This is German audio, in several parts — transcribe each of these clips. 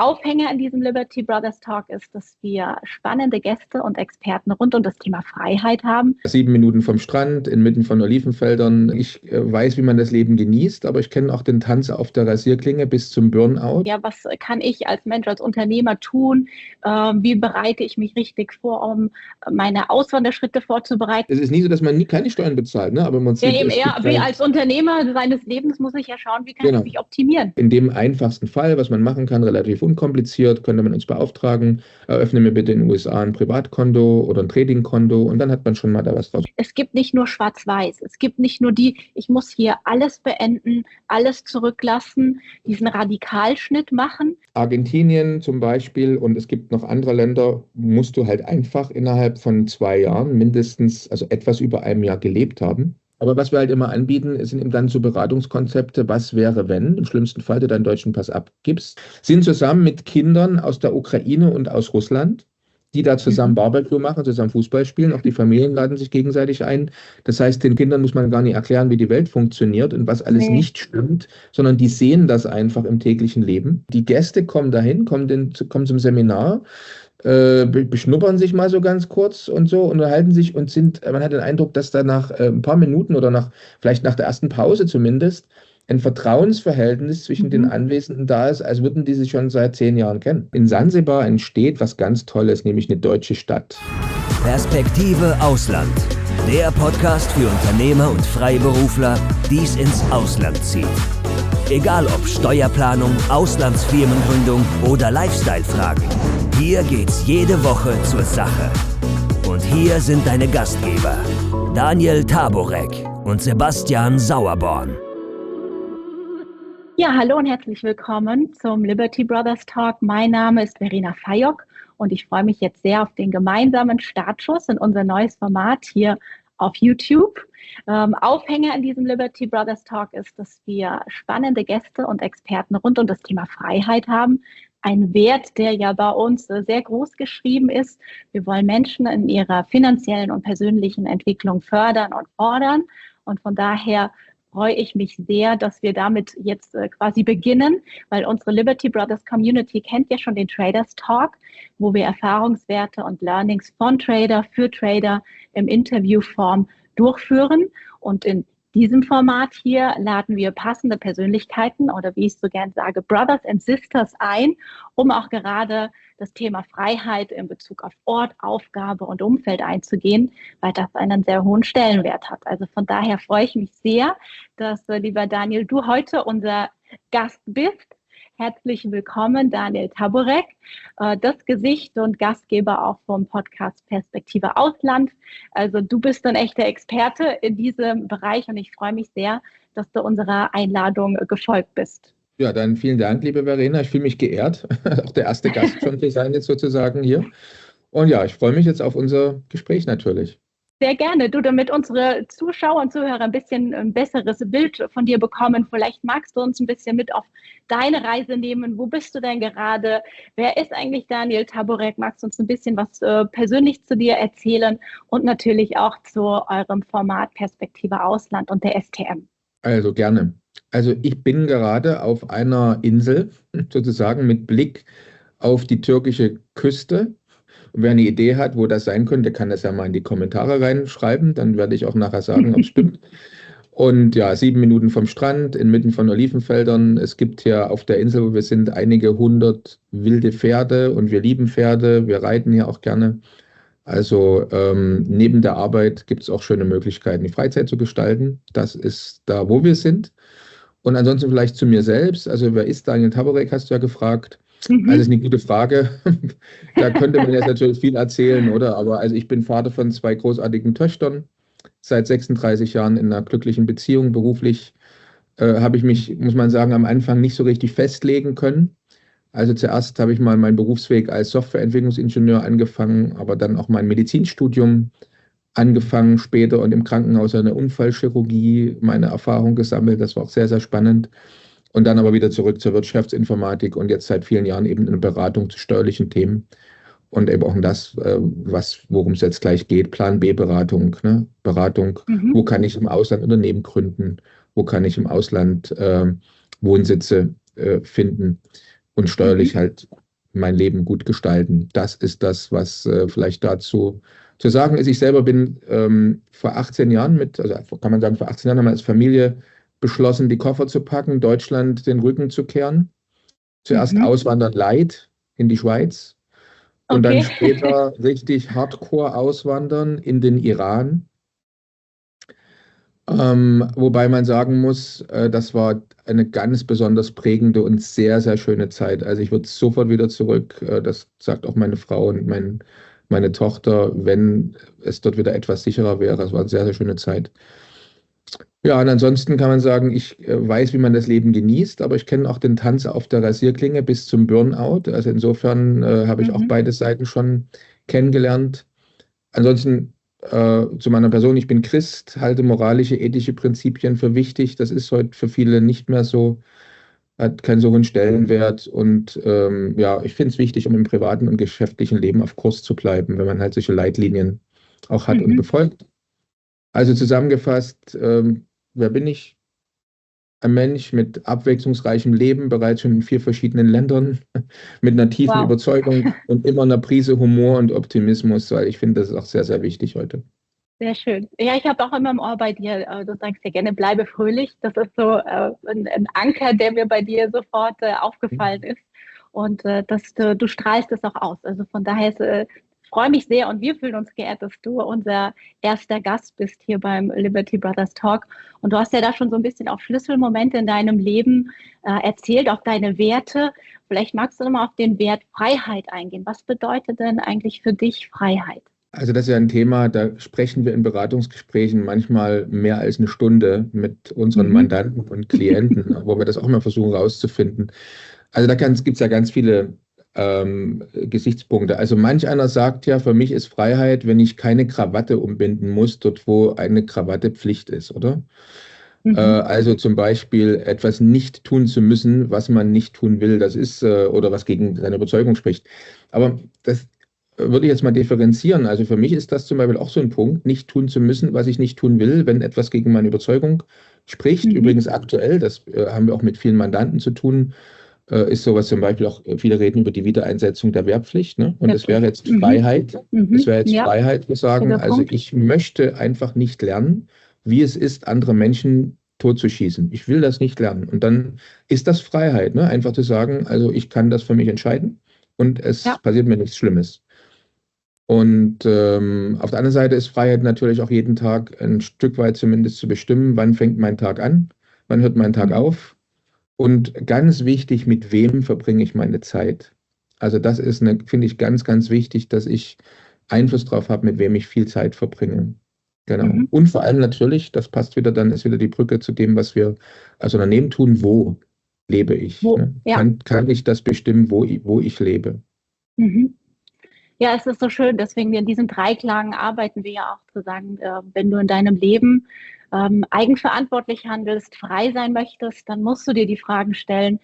Aufhänger in diesem Liberty Brothers Talk ist, dass wir spannende Gäste und Experten rund um das Thema Freiheit haben. 7 Minuten vom Strand, inmitten von Olivenfeldern. Ich weiß, wie man das Leben genießt, aber ich kenne auch den Tanz auf der Rasierklinge bis zum Burnout. Ja, was kann ich als Mensch, als Unternehmer tun? Wie bereite ich mich richtig vor, um meine Auswanderschritte vorzubereiten? Es ist nie so, dass man keine Steuern bezahlt, ne? Aber man Ja, eben eher, wie als Unternehmer seines Lebens muss ich ja schauen, wie kann ich mich optimieren. In dem einfachsten Fall, was man machen kann, relativ unkompliziert, könnte man uns beauftragen, eröffne mir bitte in den USA ein Privatkonto oder ein Tradingkonto und dann hat man schon mal da was draus. Es gibt nicht nur Schwarz-Weiß, es gibt nicht nur ich muss hier alles beenden, alles zurücklassen, diesen Radikalschnitt machen. Argentinien zum Beispiel und es gibt noch andere Länder, musst du halt einfach innerhalb von 2 Jahren mindestens, also etwas über einem Jahr gelebt haben. Aber was wir halt immer anbieten, sind eben dann so Beratungskonzepte, was wäre, wenn, im schlimmsten Fall du deinen deutschen Pass abgibst, sind zusammen mit Kindern aus der Ukraine und aus Russland, die da zusammen Barbecue machen, zusammen Fußball spielen, auch die Familien laden sich gegenseitig ein. Das heißt, den Kindern muss man gar nicht erklären, wie die Welt funktioniert und was alles nicht stimmt, sondern die sehen das einfach im täglichen Leben. Die Gäste kommen dahin, kommen zum Seminar, beschnuppern sich mal so ganz kurz und so, unterhalten sich und man hat den Eindruck, dass da nach ein paar Minuten oder vielleicht nach der ersten Pause zumindest ein Vertrauensverhältnis zwischen den Anwesenden da ist, als würden die sich schon seit 10 Jahren kennen. In Sansibar entsteht was ganz Tolles, nämlich eine deutsche Stadt. Perspektive Ausland. Der Podcast für Unternehmer und Freiberufler, die es ins Ausland zieht. Egal ob Steuerplanung, Auslandsfirmengründung oder Lifestyle-Fragen. Hier geht's jede Woche zur Sache. Und hier sind deine Gastgeber, Daniel Taborek und Sebastian Sauerborn. Ja, hallo und herzlich willkommen zum Liberty Brothers Talk. Mein Name ist Verena Fayok und ich freue mich jetzt sehr auf den gemeinsamen Startschuss in unser neues Format hier auf YouTube. Aufhänger in diesem Liberty Brothers Talk ist, dass wir spannende Gäste und Experten rund um das Thema Freiheit haben. Ein Wert, der ja bei uns sehr groß geschrieben ist. Wir wollen Menschen in ihrer finanziellen und persönlichen Entwicklung fördern und fordern. Und von daher freue ich mich sehr, dass wir damit jetzt quasi beginnen, weil unsere Liberty Brothers Community kennt ja schon den Traders Talk, wo wir Erfahrungswerte und Learnings von Trader für Trader im Interviewform durchführen. Und in diesem Format hier laden wir passende Persönlichkeiten oder wie ich so gern sage, Brothers and Sisters ein, um auch gerade das Thema Freiheit in Bezug auf Ort, Aufgabe und Umfeld einzugehen, weil das einen sehr hohen Stellenwert hat. Also von daher freue ich mich sehr, dass, lieber Daniel, du heute unser Gast bist. Herzlich willkommen, Daniel Taborek, das Gesicht und Gastgeber auch vom Podcast Perspektive Ausland. Also du bist ein echter Experte in diesem Bereich und ich freue mich sehr, dass du unserer Einladung gefolgt bist. Ja, dann vielen Dank, liebe Verena. Ich fühle mich geehrt, auch der erste Gast schon zu sein jetzt sozusagen hier. Und ja, ich freue mich jetzt auf unser Gespräch natürlich. Sehr gerne. Du, damit unsere Zuschauer und Zuhörer ein bisschen ein besseres Bild von dir bekommen, vielleicht magst du uns ein bisschen mit auf deine Reise nehmen. Wo bist du denn gerade? Wer ist eigentlich Daniel Taborek? Magst du uns ein bisschen was persönlich zu dir erzählen und natürlich auch zu eurem Format Perspektive Ausland und der STM? Also gerne. Also ich bin gerade auf einer Insel sozusagen mit Blick auf die türkische Küste. Und wer eine Idee hat, wo das sein könnte, kann das ja mal in die Kommentare reinschreiben. Dann werde ich auch nachher sagen, ob es stimmt. Und ja, 7 Minuten vom Strand, inmitten von Olivenfeldern. Es gibt hier auf der Insel, wo wir sind, einige 100 wilde Pferde und wir lieben Pferde. Wir reiten hier auch gerne. Also neben der Arbeit gibt es auch schöne Möglichkeiten, die Freizeit zu gestalten. Das ist da, wo wir sind. Und ansonsten vielleicht zu mir selbst. Also wer ist Daniel Taborek, hast du ja gefragt. Also das ist eine gute Frage. Da könnte man jetzt natürlich viel erzählen, oder? Aber also ich bin Vater von 2 großartigen Töchtern, seit 36 Jahren in einer glücklichen Beziehung. Beruflich habe ich mich, muss man sagen, am Anfang nicht so richtig festlegen können. Also zuerst habe ich mal meinen Berufsweg als Softwareentwicklungsingenieur angefangen, aber dann auch mein Medizinstudium angefangen später und im Krankenhaus eine Unfallchirurgie meine Erfahrung gesammelt. Das war auch sehr, sehr spannend. Und dann aber wieder zurück zur Wirtschaftsinformatik und jetzt seit vielen Jahren eben eine Beratung zu steuerlichen Themen und eben auch das, worum es jetzt gleich geht, Plan-B-Beratung. Ne? Beratung, wo kann ich im Ausland Unternehmen gründen, wo kann ich im Ausland Wohnsitze finden. und steuerlich halt mein Leben gut gestalten. Das ist das, was vielleicht dazu zu sagen ist. Ich selber bin vor 18 Jahren also kann man sagen, vor 18 Jahren haben wir als Familie beschlossen, die Koffer zu packen, Deutschland den Rücken zu kehren. Zuerst auswandern light in die Schweiz und dann später richtig hardcore auswandern in den Iran. Wobei man sagen muss, das war eine ganz besonders prägende und sehr, sehr schöne Zeit. Also ich würde sofort wieder zurück, das sagt auch meine Frau und meine Tochter, wenn es dort wieder etwas sicherer wäre. Es war eine sehr, sehr schöne Zeit. Ja, und ansonsten kann man sagen, ich weiß, wie man das Leben genießt, aber ich kenne auch den Tanz auf der Rasierklinge bis zum Burnout. Also insofern habe ich auch beide Seiten schon kennengelernt. Ansonsten zu meiner Person, ich bin Christ, halte moralische, ethische Prinzipien für wichtig. Das ist heute für viele nicht mehr so, hat keinen so hohen Stellenwert. Und ja, ich finde es wichtig, um im privaten und geschäftlichen Leben auf Kurs zu bleiben, wenn man halt solche Leitlinien auch hat und befolgt. Also zusammengefasst, wer bin ich? Ein Mensch mit abwechslungsreichem Leben, bereits schon in 4 verschiedenen Ländern, mit einer tiefen Überzeugung und immer einer Prise Humor und Optimismus, weil ich finde, das ist auch sehr, sehr wichtig heute. Sehr schön. Ja, ich habe auch immer im Ohr bei dir, du sagst ja gerne, bleibe fröhlich. Das ist so ein Anker, der mir bei dir sofort aufgefallen ist. Und du strahlst es auch aus. Also von daher freue mich sehr und wir fühlen uns geehrt, dass du unser erster Gast bist hier beim Liberty Brothers Talk. Und du hast ja da schon so ein bisschen auch Schlüsselmomente in deinem Leben erzählt, auch deine Werte. Vielleicht magst du nochmal auf den Wert Freiheit eingehen. Was bedeutet denn eigentlich für dich Freiheit? Also das ist ja ein Thema, da sprechen wir in Beratungsgesprächen manchmal mehr als eine Stunde mit unseren Mandanten und Klienten, wo wir das auch mal versuchen rauszufinden. Also da gibt es ja ganz viele Gesichtspunkte. Also manch einer sagt ja, für mich ist Freiheit, wenn ich keine Krawatte umbinden muss, dort wo eine Krawatte Pflicht ist, oder? Also zum Beispiel etwas nicht tun zu müssen, was man nicht tun will, das ist, oder was gegen seine Überzeugung spricht. Aber das würde ich jetzt mal differenzieren. Also für mich ist das zum Beispiel auch so ein Punkt, nicht tun zu müssen, was ich nicht tun will, wenn etwas gegen meine Überzeugung spricht. Übrigens aktuell, das haben wir auch mit vielen Mandanten zu tun, ist sowas zum Beispiel auch, viele reden über die Wiedereinsetzung der Wehrpflicht, ne? Und es wäre jetzt Freiheit. Es wäre jetzt Freiheit, wir sagen, also ich möchte einfach nicht lernen, wie es ist, andere Menschen totzuschießen. Ich will das nicht lernen. Und dann ist das Freiheit, ne? Einfach zu sagen, also ich kann das für mich entscheiden und es passiert mir nichts Schlimmes. Und auf der anderen Seite ist Freiheit natürlich auch jeden Tag ein Stück weit zumindest zu bestimmen, wann fängt mein Tag an, wann hört mein Tag auf. Und ganz wichtig, mit wem verbringe ich meine Zeit? Also das ist, finde ich, ganz, ganz wichtig, dass ich Einfluss darauf habe, mit wem ich viel Zeit verbringe. Genau. Und vor allem natürlich, das passt wieder, dann ist wieder die Brücke zu dem, was wir als Unternehmen tun, wo lebe ich? Ne? Kann ich das bestimmen, wo ich lebe? Ja, es ist so schön, deswegen in diesen Dreiklang arbeiten wir ja auch zu sagen, wenn du in deinem Leben eigenverantwortlich handelst, frei sein möchtest, dann musst du dir die Fragen stellen,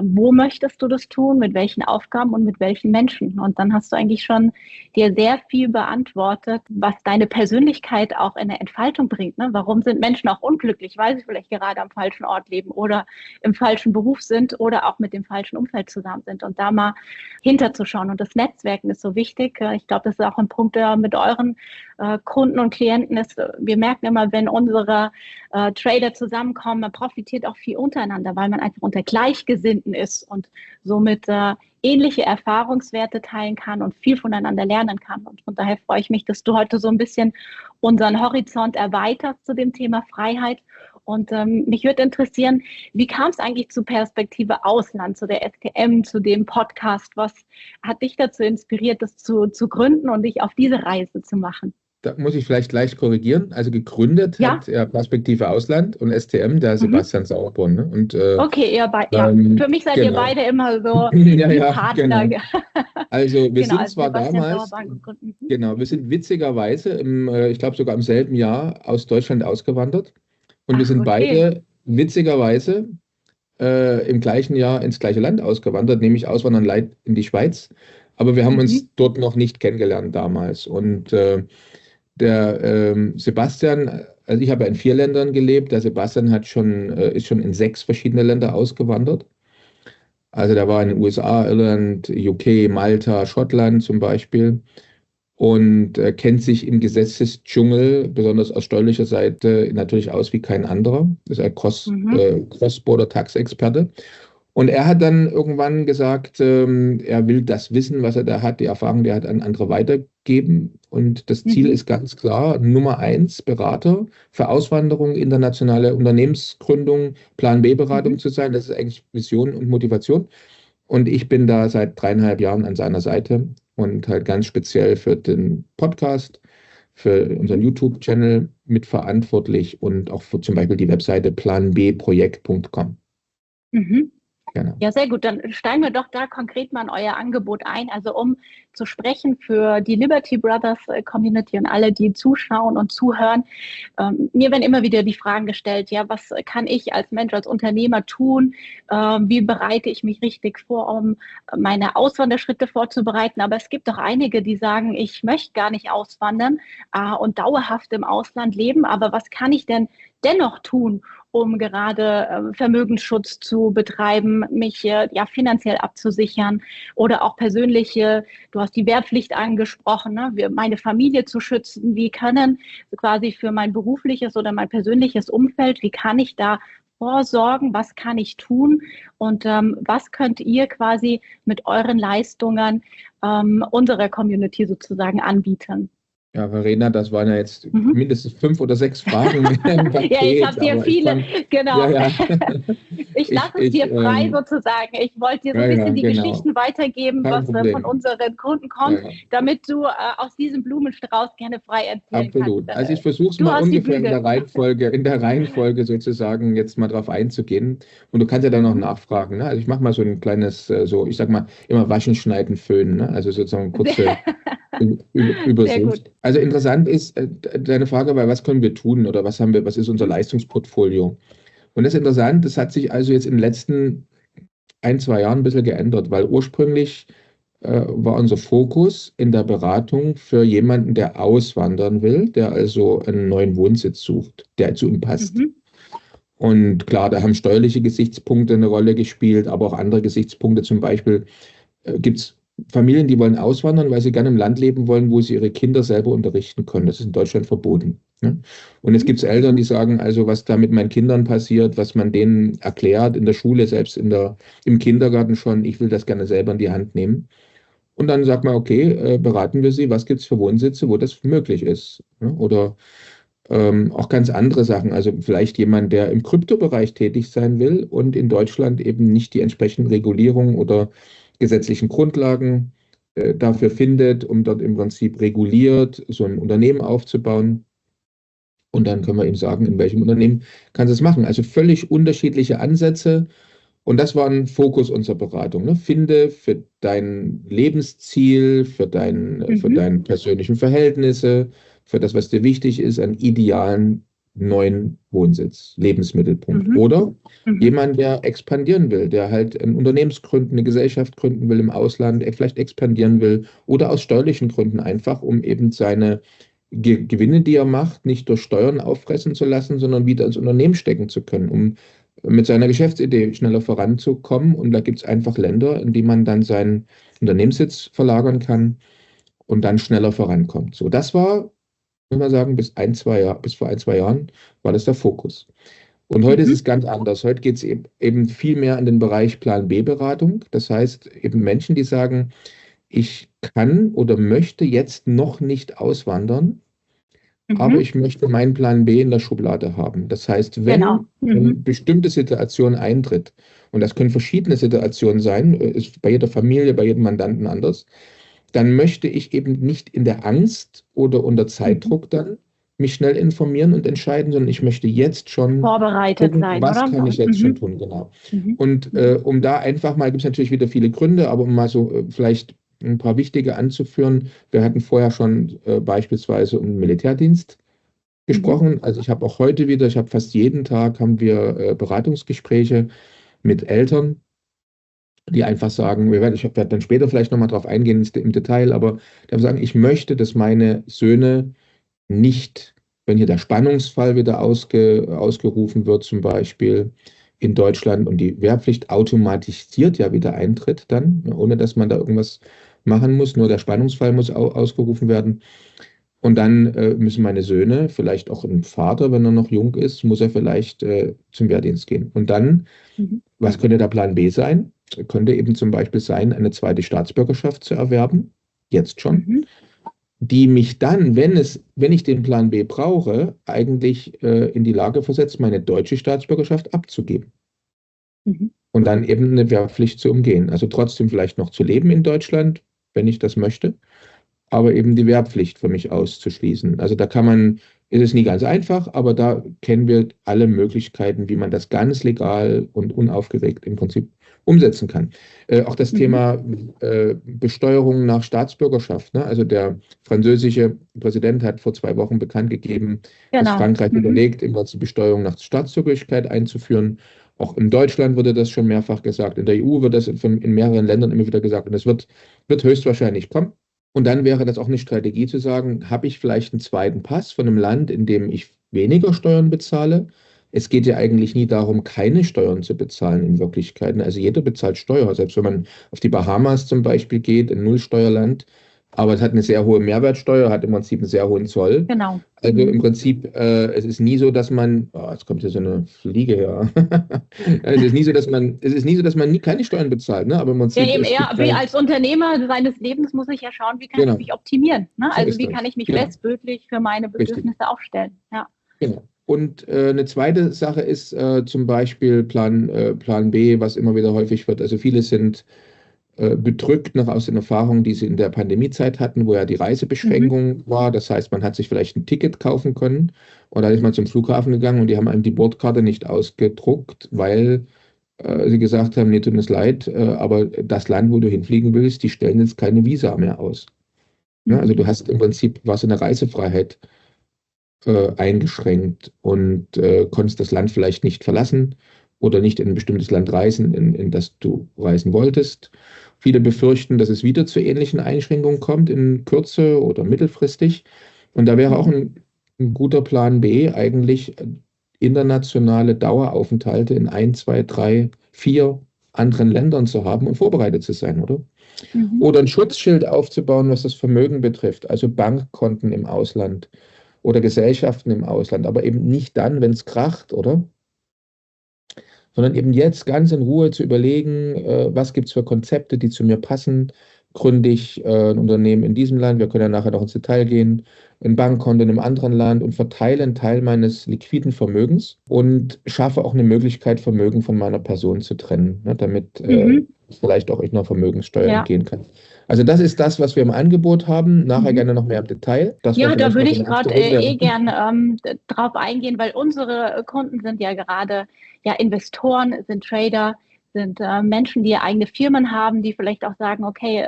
wo möchtest du das tun, mit welchen Aufgaben und mit welchen Menschen? Und dann hast du eigentlich schon dir sehr viel beantwortet, was deine Persönlichkeit auch in der Entfaltung bringt. Ne? Warum sind Menschen auch unglücklich, weil sie vielleicht gerade am falschen Ort leben oder im falschen Beruf sind oder auch mit dem falschen Umfeld zusammen sind und da mal hinterzuschauen. Und das Netzwerken ist so wichtig. Ich glaube, das ist auch ein Punkt, der mit euren Kunden und Klienten ist. Wir merken immer, wenn unsere Trader zusammenkommen, man profitiert auch viel untereinander, weil man einfach unter Gleichgesinnten ist und somit ähnliche Erfahrungswerte teilen kann und viel voneinander lernen kann. Und von daher freue ich mich, dass du heute so ein bisschen unseren Horizont erweiterst zu dem Thema Freiheit. Und mich würde interessieren, wie kam es eigentlich zu Perspektive Ausland, zu der STM, zu dem Podcast? Was hat dich dazu inspiriert, das zu gründen und dich auf diese Reise zu machen? Da muss ich vielleicht gleich korrigieren. Also gegründet hat Perspektive Ausland und STM, der Sebastian Sauerborn. Ne? Und, okay, für mich seid ihr beide immer so Partner. Genau. Also wir sind zwar damals, wir sind witzigerweise, ich glaube sogar im selben Jahr aus Deutschland ausgewandert. Und wir sind beide witzigerweise im gleichen Jahr ins gleiche Land ausgewandert, nämlich auswandern in die Schweiz. Aber wir haben uns dort noch nicht kennengelernt damals. Und der Sebastian, also ich habe in 4 Ländern gelebt, der Sebastian ist schon in 6 verschiedene Länder ausgewandert. Also der war in den USA, Irland, UK, Malta, Schottland zum Beispiel und kennt sich im Gesetzesdschungel, besonders aus steuerlicher Seite, natürlich aus wie kein anderer. Das ist ein Mhm. Cross-Border-Tax-Experte. Und er hat dann irgendwann gesagt, er will das Wissen, was er da hat, die Erfahrung, die er hat, an andere weitergeben. Und das Ziel Mhm. ist ganz klar, Nummer eins, Berater für Auswanderung, internationale Unternehmensgründung, Plan B-Beratung Mhm. zu sein. Das ist eigentlich Vision und Motivation. Und ich bin da seit 3,5 Jahren an seiner Seite und halt ganz speziell für den Podcast, für unseren Mhm. YouTube-Channel mitverantwortlich und auch für zum Beispiel die Webseite planbprojekt.com. Mhm. Genau. Ja, sehr gut. Dann steigen wir doch da konkret mal in euer Angebot ein. Also um zu sprechen für die Liberty Brothers Community und alle, die zuschauen und zuhören. Mir werden immer wieder die Fragen gestellt, ja, was kann ich als Mensch, als Unternehmer tun? Wie bereite ich mich richtig vor, um meine Auswanderschritte vorzubereiten? Aber es gibt doch einige, die sagen, ich möchte gar nicht auswandern und dauerhaft im Ausland leben. Aber was kann ich denn dennoch tun, um gerade Vermögensschutz zu betreiben, mich ja finanziell abzusichern oder auch persönliche, du hast die Wehrpflicht angesprochen, ne, meine Familie zu schützen, wie können quasi für mein berufliches oder mein persönliches Umfeld, wie kann ich da vorsorgen, was kann ich tun und was könnt ihr quasi mit euren Leistungen unserer Community sozusagen anbieten? Ja, Verena, das waren ja jetzt Mhm. mindestens 5 oder 6 Fragen im Ja, ich Paket, habe dir aber ich viele, fange, ja, genau. ja, Ich lasse es dir frei sozusagen. Ich wollte dir so ja, ein ja, bisschen die genau, Geschichten weitergeben, kein was von Problem. unseren Kunden Ja, kommt, ja. damit du aus diesem Blumenstrauß gerne frei erzählen kannst. Absolut. Also ich versuche es Du mal hast die ungefähr Bühne. In der Reihenfolge sozusagen jetzt mal drauf einzugehen. Und du kannst ja dann noch Mhm. nachfragen. Ne? Also ich mache mal so ein kleines, so ich sag mal, immer waschen, schneiden, föhnen. Ne? Also sozusagen eine kurze Sehr, sehr gut. Übersicht. Also interessant ist deine Frage, weil was können wir tun oder was haben wir, was ist unser Mhm. Leistungsportfolio? Und das ist interessant, das hat sich also jetzt in den letzten 1, 2 Jahren ein bisschen geändert, weil ursprünglich war unser Fokus in der Beratung für jemanden, der auswandern will, der also einen neuen Wohnsitz sucht, der zu ihm passt. Mhm. Und klar, da haben steuerliche Gesichtspunkte eine Rolle gespielt, aber auch andere Gesichtspunkte. Zum Beispiel gibt es Familien, die wollen auswandern, weil sie gerne im Land leben wollen, wo sie ihre Kinder selber unterrichten können. Das ist in Deutschland verboten. Ne? Und jetzt Mhm. gibt es Eltern, die sagen, also was da mit meinen Kindern passiert, was man denen erklärt in der Schule, selbst im Kindergarten schon, ich will das gerne selber in die Hand nehmen. Und dann sagt man, okay, beraten wir Sie, was gibt es für Wohnsitze, wo das möglich ist. Ne? Oder auch ganz andere Sachen. Also vielleicht jemand, der im Kryptobereich tätig sein will und in Deutschland eben nicht die entsprechenden Regulierungen oder gesetzlichen Grundlagen dafür findet, um dort im Prinzip reguliert so ein Unternehmen aufzubauen. Und dann können wir ihm sagen, in welchem Unternehmen kann es machen. Also völlig unterschiedliche Ansätze. Und das war ein Fokus unserer Beratung. Ne? Finde für dein Lebensziel, für Mhm. deine persönlichen Verhältnisse, für das, was dir wichtig ist, einen idealen neuen Wohnsitz, Lebensmittelpunkt. Mhm. Oder Mhm. jemand, der expandieren will, der halt ein Unternehmensgründen, eine Gesellschaft gründen will im Ausland, vielleicht expandieren will oder aus steuerlichen Gründen einfach, um eben seine Gewinne, die er macht, nicht durch Steuern auffressen zu lassen, sondern wieder ins Unternehmen stecken zu können, um mit seiner Geschäftsidee schneller voranzukommen. Und da gibt es einfach Länder, in die man dann seinen Unternehmenssitz verlagern kann und dann schneller vorankommt. So, das war, muss man sagen, bis vor 1, 2 Jahren war das der Fokus. Und heute ist Mhm. es ganz anders. Heute geht es eben viel mehr in den Bereich Plan B-Beratung. Das heißt, eben Menschen, die sagen, ich kann oder möchte jetzt noch nicht auswandern, aber Mhm. ich möchte meinen Plan B in der Schublade haben. Das heißt, Genau. wenn eine Mhm. bestimmte Situation eintritt, und das können verschiedene Situationen sein, ist bei jeder Familie, bei jedem Mandanten anders, dann möchte ich eben nicht in der Angst oder unter Mhm. Zeitdruck dann mich schnell informieren und entscheiden, sondern ich möchte jetzt schon Vorbereitet gucken, sein, was oder? kann ich jetzt schon Mhm. tun, genau. Mhm. Und Mhm. um da einfach mal, gibt es natürlich wieder viele Gründe, aber um mal so vielleicht ein paar wichtige anzuführen. Wir hatten vorher schon beispielsweise um den Militärdienst Mhm. gesprochen. Also ich habe auch heute wieder, ich habe fast jeden Tag haben wir Beratungsgespräche mit Eltern, die einfach sagen, ich werde dann später vielleicht nochmal drauf eingehen im Detail, aber die haben sagen, ich möchte, dass meine Söhne nicht, wenn hier der Spannungsfall wieder ausgerufen wird zum Beispiel, in Deutschland und die Wehrpflicht automatisiert ja wieder eintritt dann, ohne dass man da irgendwas machen muss, nur der Spannungsfall muss ausgerufen werden. Und dann müssen meine Söhne, vielleicht auch ein Vater, wenn er noch jung ist, muss er vielleicht zum Wehrdienst gehen. Und dann, was könnte der Plan B sein? Könnte eben zum Beispiel sein, eine zweite Staatsbürgerschaft zu erwerben, jetzt schon, die mich dann, wenn ich den Plan B brauche, eigentlich in die Lage versetzt, meine deutsche Staatsbürgerschaft abzugeben. Und dann eben eine Wehrpflicht zu umgehen. Also trotzdem vielleicht noch zu leben in Deutschland, wenn ich das möchte, aber eben die Wehrpflicht für mich auszuschließen. Also da ist es nie ganz einfach, aber da kennen wir alle Möglichkeiten, wie man das ganz legal und unaufgeregt im Prinzip umsetzen kann. Auch das Thema Besteuerung nach Staatsbürgerschaft. Ne? Also der französische Präsident hat vor 2 Wochen bekannt gegeben, dass Frankreich überlegt, im Prinzip Besteuerung nach Staatsbürgerlichkeit einzuführen. Auch in Deutschland wurde das schon mehrfach gesagt. In der EU wird das in mehreren Ländern immer wieder gesagt. Und das wird höchstwahrscheinlich kommen. Und dann wäre das auch eine Strategie zu sagen, habe ich vielleicht einen zweiten Pass von einem Land, in dem ich weniger Steuern bezahle? Es geht ja eigentlich nie darum, keine Steuern zu bezahlen in Wirklichkeit. Also jeder bezahlt Steuer, selbst wenn man auf die Bahamas zum Beispiel geht, ein Nullsteuerland. Aber es hat eine sehr hohe Mehrwertsteuer, hat im Prinzip einen sehr hohen Zoll. Genau. Also im Prinzip, es ist nie so, dass man, jetzt kommt hier so eine Fliege her. Es ist nie so, dass man nie keine Steuern bezahlt. Ne? Aber im Prinzip ja, eben eher, wie als Unternehmer seines Lebens muss ich ja schauen, wie kann ich mich optimieren. Ne? Also wie kann ich mich bestmöglich für meine Bedürfnisse aufstellen. Ja. Genau. Und eine zweite Sache ist zum Beispiel Plan B, was immer wieder häufig wird. Also viele sind bedrückt noch aus den Erfahrungen, die sie in der Pandemiezeit hatten, wo ja die Reisebeschränkung war. Das heißt, man hat sich vielleicht ein Ticket kaufen können und dann ist man zum Flughafen gegangen und die haben einem die Bordkarte nicht ausgedruckt, weil sie gesagt haben, nee, tut uns leid, aber das Land, wo du hinfliegen willst, die stellen jetzt keine Visa mehr aus. Ja, also du hast im Prinzip, was in der Reisefreiheit eingeschränkt und konntest das Land vielleicht nicht verlassen oder nicht in ein bestimmtes Land reisen, in das du reisen wolltest. Viele befürchten, dass es wieder zu ähnlichen Einschränkungen kommt in Kürze oder mittelfristig. Und da wäre auch ein guter Plan B eigentlich internationale Daueraufenthalte in 1, 2, 3, 4 anderen Ländern zu haben und vorbereitet zu sein, oder? Oder ein Schutzschild aufzubauen, was das Vermögen betrifft, also Bankkonten im Ausland oder Gesellschaften im Ausland, aber eben nicht dann, wenn es kracht, oder? Sondern eben jetzt ganz in Ruhe zu überlegen, was gibt es für Konzepte, die zu mir passen. Gründe ich ein Unternehmen in diesem Land, wir können ja nachher noch ins Detail gehen, ein Bankkonto in einem anderen Land und verteile einen Teil meines liquiden Vermögens und schaffe auch eine Möglichkeit, Vermögen von meiner Person zu trennen, ne, damit vielleicht auch ich noch Vermögenssteuer entgehen kann. Also das ist das, was wir im Angebot haben. Nachher gerne noch mehr im Detail. Ja, da würde ich gerade gern drauf eingehen, weil unsere Kunden sind ja gerade Investoren, sind Trader, sind Menschen, die eigene Firmen haben, die vielleicht auch sagen, okay,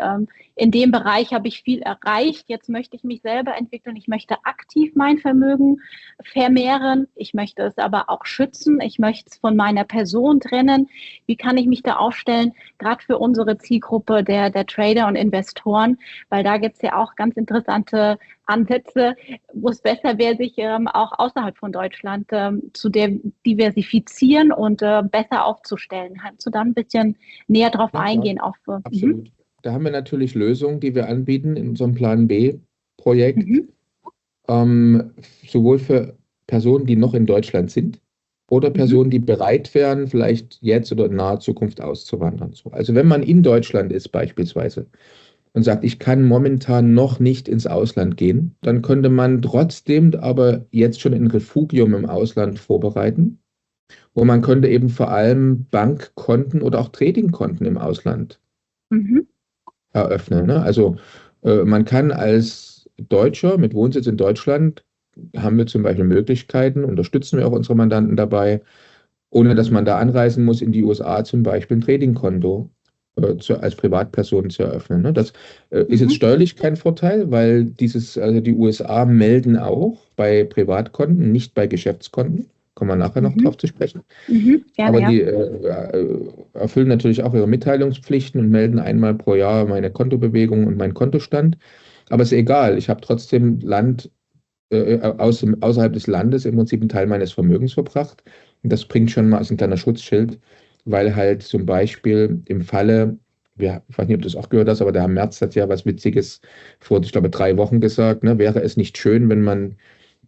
in dem Bereich habe ich viel erreicht, jetzt möchte ich mich selber entwickeln, ich möchte aktiv mein Vermögen vermehren, ich möchte es aber auch schützen, ich möchte es von meiner Person trennen. Wie kann ich mich da aufstellen, gerade für unsere Zielgruppe der Trader und Investoren, weil da gibt es ja auch ganz interessante Ansätze, wo es besser wäre, sich auch außerhalb von Deutschland zu diversifizieren und besser aufzustellen. Kannst du da ein bisschen näher drauf eingehen? Absolut. Da haben wir natürlich Lösungen, die wir anbieten in unserem Plan B-Projekt, sowohl für Personen, die noch in Deutschland sind, oder Personen, die bereit wären, vielleicht jetzt oder in naher Zukunft auszuwandern. Also wenn man in Deutschland ist beispielsweise und sagt, ich kann momentan noch nicht ins Ausland gehen, dann könnte man trotzdem aber jetzt schon ein Refugium im Ausland vorbereiten, wo man könnte eben vor allem Bankkonten oder auch Tradingkonten im Ausland eröffnen. Ne? Also man kann als Deutscher mit Wohnsitz in Deutschland, haben wir zum Beispiel Möglichkeiten, unterstützen wir auch unsere Mandanten dabei, ohne dass man da anreisen muss, in die USA zum Beispiel ein Tradingkonto als Privatperson zu eröffnen. Ne? Das ist jetzt steuerlich kein Vorteil, weil die USA melden auch bei Privatkonten, nicht bei Geschäftskonten. Kommen wir nachher noch drauf zu sprechen. Aber die erfüllen natürlich auch ihre Mitteilungspflichten und melden einmal pro Jahr meine Kontobewegung und meinen Kontostand. Aber es ist egal, ich habe trotzdem außerhalb des Landes im Prinzip einen Teil meines Vermögens verbracht. Und das bringt schon mal als ein kleiner Schutzschild, weil halt zum Beispiel im Falle, ich weiß nicht, ob du das auch gehört hast, aber der Herr Merz hat ja was Witziges vor, ich glaube, 3 Wochen gesagt, ne? Wäre es nicht schön, wenn man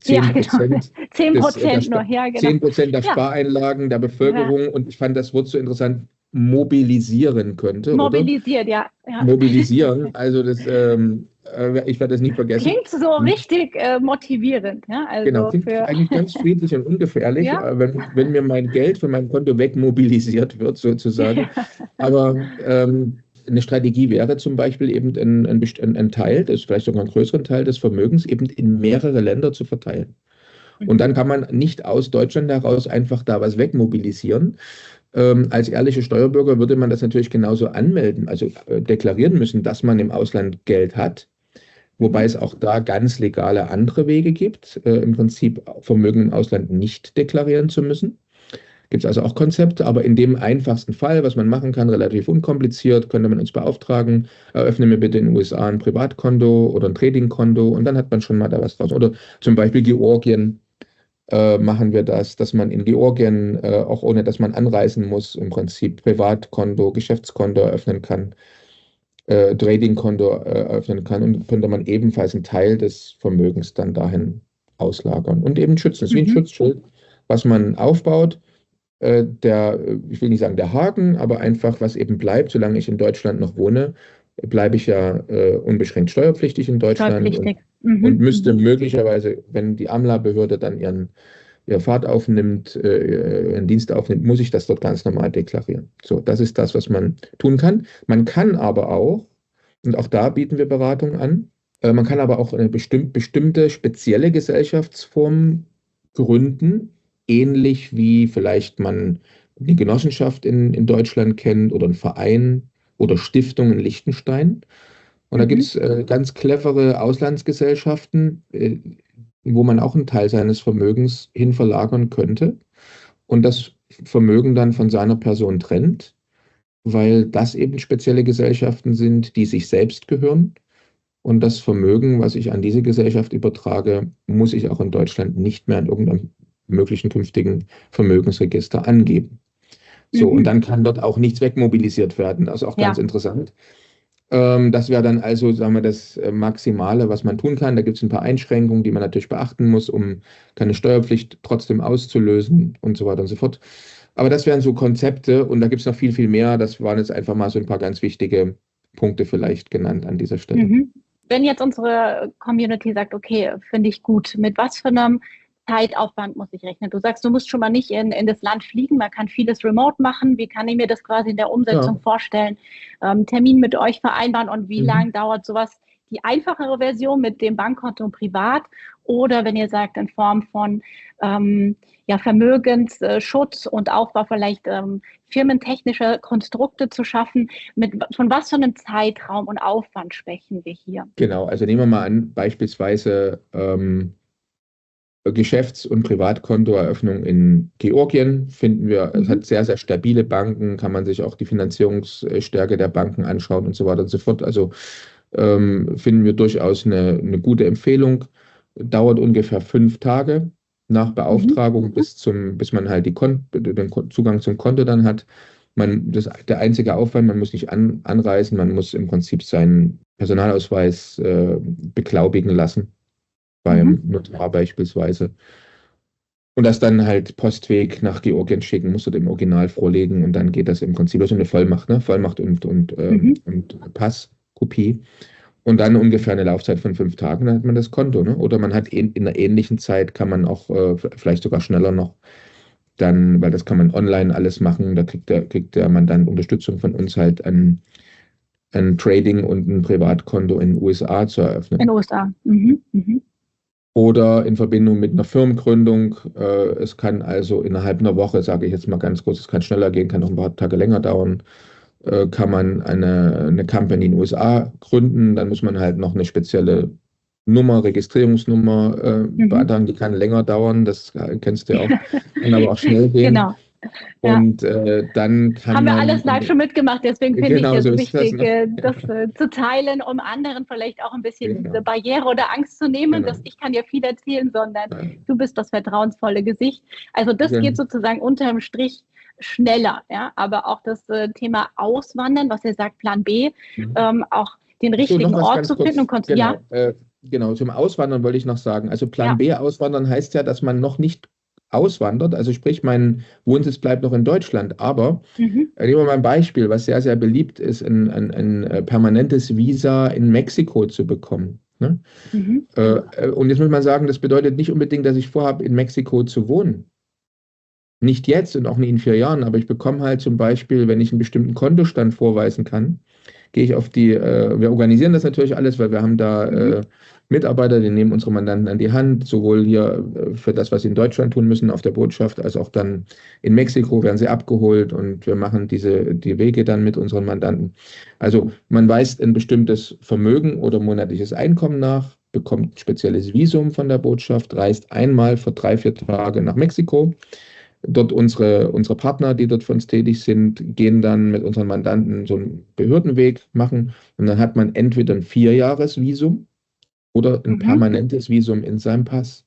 10% 10% nur, ja, genau. 10% der Spareinlagen der Bevölkerung, und ich fand das Wort so interessant, mobilisieren könnte, mobilisiert, oder? Mobilisieren, also das, ich werde das nie vergessen. Klingt so richtig motivierend. Ja? Also genau, klingt eigentlich ganz friedlich und ungefährlich, wenn mir mein Geld von meinem Konto wegmobilisiert wird, sozusagen. Aber eine Strategie wäre zum Beispiel eben ein Teil, das vielleicht sogar einen größeren Teil des Vermögens eben in mehrere Länder zu verteilen. Und dann kann man nicht aus Deutschland heraus einfach da was wegmobilisieren. Als ehrliche Steuerbürger würde man das natürlich genauso anmelden, also deklarieren müssen, dass man im Ausland Geld hat. Wobei es auch da ganz legale andere Wege gibt, im Prinzip Vermögen im Ausland nicht deklarieren zu müssen. Gibt es also auch Konzepte, aber in dem einfachsten Fall, was man machen kann, relativ unkompliziert, könnte man uns beauftragen, eröffne mir bitte in den USA ein Privatkonto oder ein Tradingkonto, und dann hat man schon mal da was draus. Oder zum Beispiel Georgien, machen wir das, dass man in Georgien, auch ohne dass man anreisen muss, im Prinzip Privatkonto, Geschäftskonto eröffnen kann, Tradingkonto eröffnen kann, und könnte man ebenfalls einen Teil des Vermögens dann dahin auslagern und eben schützen. Das ist wie ein Schutzschild, was man aufbaut. Ich will nicht sagen der Haken, aber einfach, was eben bleibt, solange ich in Deutschland noch wohne, bleibe ich ja unbeschränkt steuerpflichtig in Deutschland und müsste möglicherweise, wenn die AMLA-Behörde dann ihre Fahrt aufnimmt, ihren Dienst aufnimmt, muss ich das dort ganz normal deklarieren. So, das ist das, was man tun kann. Man kann aber auch, und auch da bieten wir Beratung an, man kann aber auch eine bestimmte spezielle Gesellschaftsform gründen, ähnlich wie vielleicht man eine Genossenschaft in Deutschland kennt oder einen Verein oder Stiftung in Liechtenstein. Und da gibt es ganz clevere Auslandsgesellschaften, wo man auch einen Teil seines Vermögens hin verlagern könnte und das Vermögen dann von seiner Person trennt, weil das eben spezielle Gesellschaften sind, die sich selbst gehören. Und das Vermögen, was ich an diese Gesellschaft übertrage, muss ich auch in Deutschland nicht mehr in irgendeinem möglichen künftigen Vermögensregister angeben. So, und dann kann dort auch nichts wegmobilisiert werden. Das ist auch ganz interessant. Das wäre dann also, sagen wir, das Maximale, was man tun kann. Da gibt es ein paar Einschränkungen, die man natürlich beachten muss, um keine Steuerpflicht trotzdem auszulösen und so weiter und so fort. Aber das wären so Konzepte, und da gibt es noch viel, viel mehr. Das waren jetzt einfach mal so ein paar ganz wichtige Punkte vielleicht genannt an dieser Stelle. Wenn jetzt unsere Community sagt, okay, finde ich gut, mit was für einem Zeitaufwand muss ich rechnen? Du sagst, du musst schon mal nicht in das Land fliegen, man kann vieles remote machen. Wie kann ich mir das quasi in der Umsetzung vorstellen? Termin mit euch vereinbaren, und wie lange dauert sowas? Die einfachere Version mit dem Bankkonto privat, oder wenn ihr sagt, in Form von Vermögensschutz und Aufbau vielleicht firmentechnische Konstrukte zu schaffen, von was für einem Zeitraum und Aufwand sprechen wir hier? Genau, also nehmen wir mal an, beispielsweise Geschäfts- und Privatkontoeröffnung in Georgien finden wir, es hat sehr, sehr stabile Banken, kann man sich auch die Finanzierungsstärke der Banken anschauen und so weiter und so fort. Also finden wir durchaus eine gute Empfehlung. Dauert ungefähr 5 Tage nach Beauftragung, bis man halt den Zugang zum Konto dann hat. Der einzige Aufwand, man muss nicht anreisen, man muss im Prinzip seinen Personalausweis beglaubigen lassen, beim Notar beispielsweise. Und das dann halt Postweg nach Georgien schicken, musst du dem Original vorlegen, und dann geht das im Prinzip so eine Vollmacht, ne? Vollmacht und Passkopie. Und dann ungefähr eine Laufzeit von 5 Tagen, dann hat man das Konto, ne? Oder man hat in einer ähnlichen Zeit, kann man auch vielleicht sogar schneller noch dann, weil das kann man online alles machen, da kriegt der Mandant Unterstützung von uns, halt ein Trading und ein Privatkonto in den USA zu eröffnen. In den USA. Oder in Verbindung mit einer Firmengründung. Es kann also innerhalb einer Woche, sage ich jetzt mal ganz kurz, es kann schneller gehen, kann auch ein paar Tage länger dauern, kann man eine Company in den USA gründen. Dann muss man halt noch eine spezielle Registrierungsnummer beantragen. Die kann länger dauern, das kennst du ja auch, kann aber auch schnell gehen. Genau. Ja. Und dann kann Haben wir man... alles live schon mitgemacht, deswegen finde ich Genau es so ist das, wichtig, ne? das zu teilen, um anderen vielleicht auch ein bisschen Genau, diese Barriere oder Angst zu nehmen, dass genau. ich kann dir viel erzählen, sondern Ja, du bist das vertrauensvolle Gesicht. Also das geht gen- sozusagen unterm Strich schneller, ja, aber auch das Thema Auswandern, was ihr sagt, Plan B, Mhm. auch den Ach so, noch richtigen was Ort ganz zu finden kurz. und ja, Genau, zum Auswandern wollte ich noch sagen. Also Plan ja, B auswandern heißt ja, dass man noch nicht auswandert. Also sprich, mein Wohnsitz bleibt noch in Deutschland. Aber mhm, nehmen wir mal ein Beispiel, was sehr, sehr beliebt ist, ein permanentes Visa in Mexiko zu bekommen. Ne? mhm, Und jetzt muss man sagen, das bedeutet nicht unbedingt, dass ich vorhabe, in Mexiko zu wohnen. Nicht jetzt und auch nicht in 4 Jahren, aber ich bekomme halt zum Beispiel, wenn ich einen bestimmten Kontostand vorweisen kann, gehe ich auf wir organisieren das natürlich alles, weil wir haben da mhm, Mitarbeiter, die nehmen unsere Mandanten an die Hand, sowohl hier für das, was sie in Deutschland tun müssen, auf der Botschaft, als auch dann in Mexiko werden sie abgeholt und wir machen die Wege dann mit unseren Mandanten. Also man weist ein bestimmtes Vermögen oder monatliches Einkommen nach, bekommt ein spezielles Visum von der Botschaft, reist einmal für 3, 4 Tage nach Mexiko. Dort unsere Partner, die dort für uns tätig sind, gehen dann mit unseren Mandanten so einen Behördenweg machen und dann hat man entweder ein 4-Jahres-Visum oder ein mhm, permanentes Visum in seinem Pass.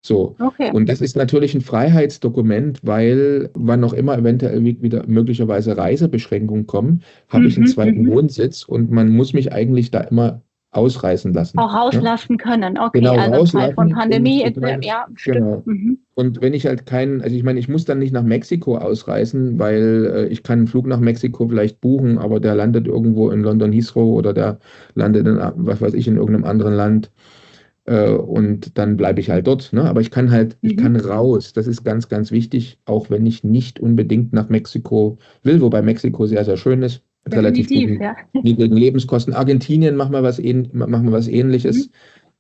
So. okay, Und das ist natürlich ein Freiheitsdokument, weil wann auch immer eventuell wieder möglicherweise Reisebeschränkungen kommen, habe ich einen mhm, zweiten mhm. Wohnsitz und man muss mich eigentlich da immer ausreisen lassen. Auch Ne? rauslassen können. Okay, Genau, also Zeit von rauslassen und Pandemie, ich meine, ja, stimmt. genau. Mhm. Und wenn ich halt also ich meine, ich muss dann nicht nach Mexiko ausreisen, weil ich kann einen Flug nach Mexiko vielleicht buchen, aber der landet irgendwo in London Heathrow oder der landet in, was weiß ich, in irgendeinem anderen Land und dann bleibe ich halt dort. Ne? Aber ich kann Mhm. raus. Das ist ganz, ganz wichtig, auch wenn ich nicht unbedingt nach Mexiko will, wobei Mexiko sehr, sehr schön ist, mit relativ Definitiv, guten, ja. niedrigen Lebenskosten. Argentinien machen wir was Mhm. Ähnliches.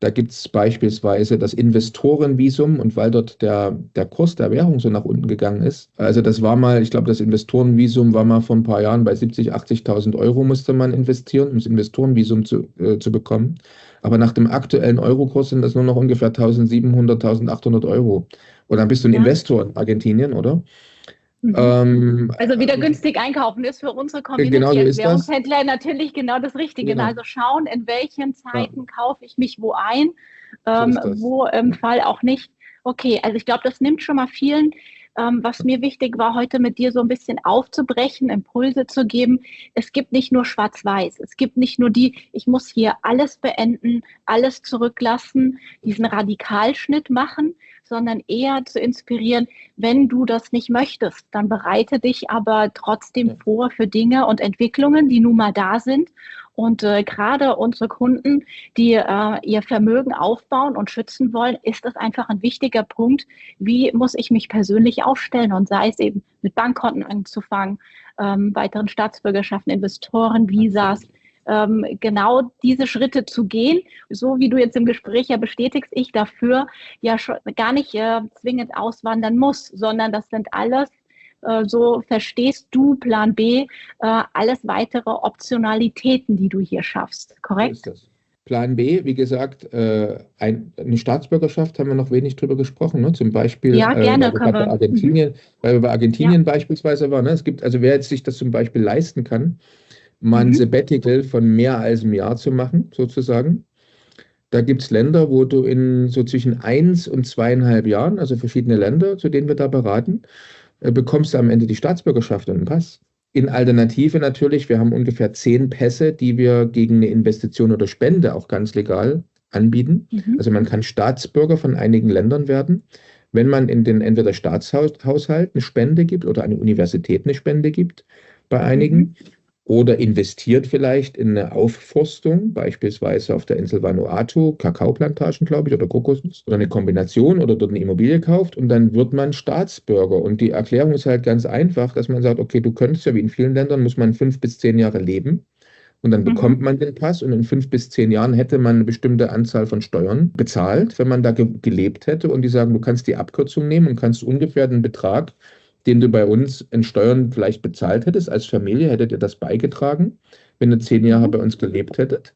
Da gibt es beispielsweise das Investorenvisum und weil dort der Kurs der Währung so nach unten gegangen ist, also das war mal, ich glaube, das Investorenvisum war mal vor ein paar Jahren bei 70.000, 80.000 Euro musste man investieren, um das Investorenvisum zu bekommen. Aber nach dem aktuellen Eurokurs sind das nur noch ungefähr 1.700, 1.800 Euro. Und dann bist du ein Ja. Investor in Argentinien, oder? Mhm. Ähm, Also wieder günstig einkaufen ist für unsere genau Community so als ist das. Währungshändler natürlich genau das Richtige. Genau. Also schauen, in welchen Ja, Zeiten kaufe ich mich wo ein, so ist das. wo im Ja. Fall auch nicht. Okay, also ich glaube, das nimmt schon mal vielen. Was mir wichtig war, heute mit dir so ein bisschen aufzubrechen, Impulse zu geben. Es gibt nicht nur Schwarz-Weiß. Es gibt nicht nur ich muss hier alles beenden, alles zurücklassen, diesen Radikalschnitt machen, sondern eher zu inspirieren, wenn du das nicht möchtest, dann bereite dich aber trotzdem Ja. vor für Dinge und Entwicklungen, die nun mal da sind. Und gerade unsere Kunden, die ihr Vermögen aufbauen und schützen wollen, ist das einfach ein wichtiger Punkt. Wie muss ich mich persönlich aufstellen? Und sei es eben mit Bankkonten anzufangen, weiteren Staatsbürgerschaften, Investoren, Visas, genau diese Schritte zu gehen, so wie du jetzt im Gespräch ja bestätigst, ich dafür ja schon gar nicht zwingend auswandern muss, sondern das sind alles, so verstehst du Plan B, alles weitere Optionalitäten, die du hier schaffst, So korrekt? ist das. Plan B, wie gesagt, eine Staatsbürgerschaft haben wir noch wenig drüber gesprochen, ne? Zum Beispiel, Ja, gerne weil wir können gerade bei wir. Mhm. Weil wir bei Ja. Argentinien beispielsweise waren. Ne? Es gibt, also wer jetzt sich das zum Beispiel leisten kann, mal ein Mhm. Sabbatical von mehr als einem Jahr zu machen, sozusagen. Da gibt es Länder, wo du in so zwischen 1 und 2,5 Jahren, also verschiedene Länder, zu denen wir da beraten, bekommst du am Ende die Staatsbürgerschaft und einen Pass. In Alternative natürlich, wir haben ungefähr 10 Pässe, die wir gegen eine Investition oder Spende auch ganz legal anbieten. Mhm. Also man kann Staatsbürger von einigen Ländern werden, wenn man in den entweder Staatshaushalt eine Spende gibt oder eine Universität eine Spende gibt bei Mhm. einigen. Oder investiert vielleicht in eine Aufforstung, beispielsweise auf der Insel Vanuatu, Kakaoplantagen, glaube ich, oder Kokosnuss, oder eine Kombination oder dort eine Immobilie kauft und dann wird man Staatsbürger. Und die Erklärung ist halt ganz einfach, dass man sagt, okay, du könntest ja wie in vielen Ländern, muss man 5 bis 10 Jahre leben und dann bekommt Mhm. man den Pass und in 5 bis 10 Jahren hätte man eine bestimmte Anzahl von Steuern bezahlt, wenn man da gelebt hätte und die sagen, du kannst die Abkürzung nehmen und kannst ungefähr den Betrag, den du bei uns in Steuern vielleicht bezahlt hättest, als Familie hättet ihr das beigetragen, wenn ihr 10 Jahre Mhm. bei uns gelebt hättet.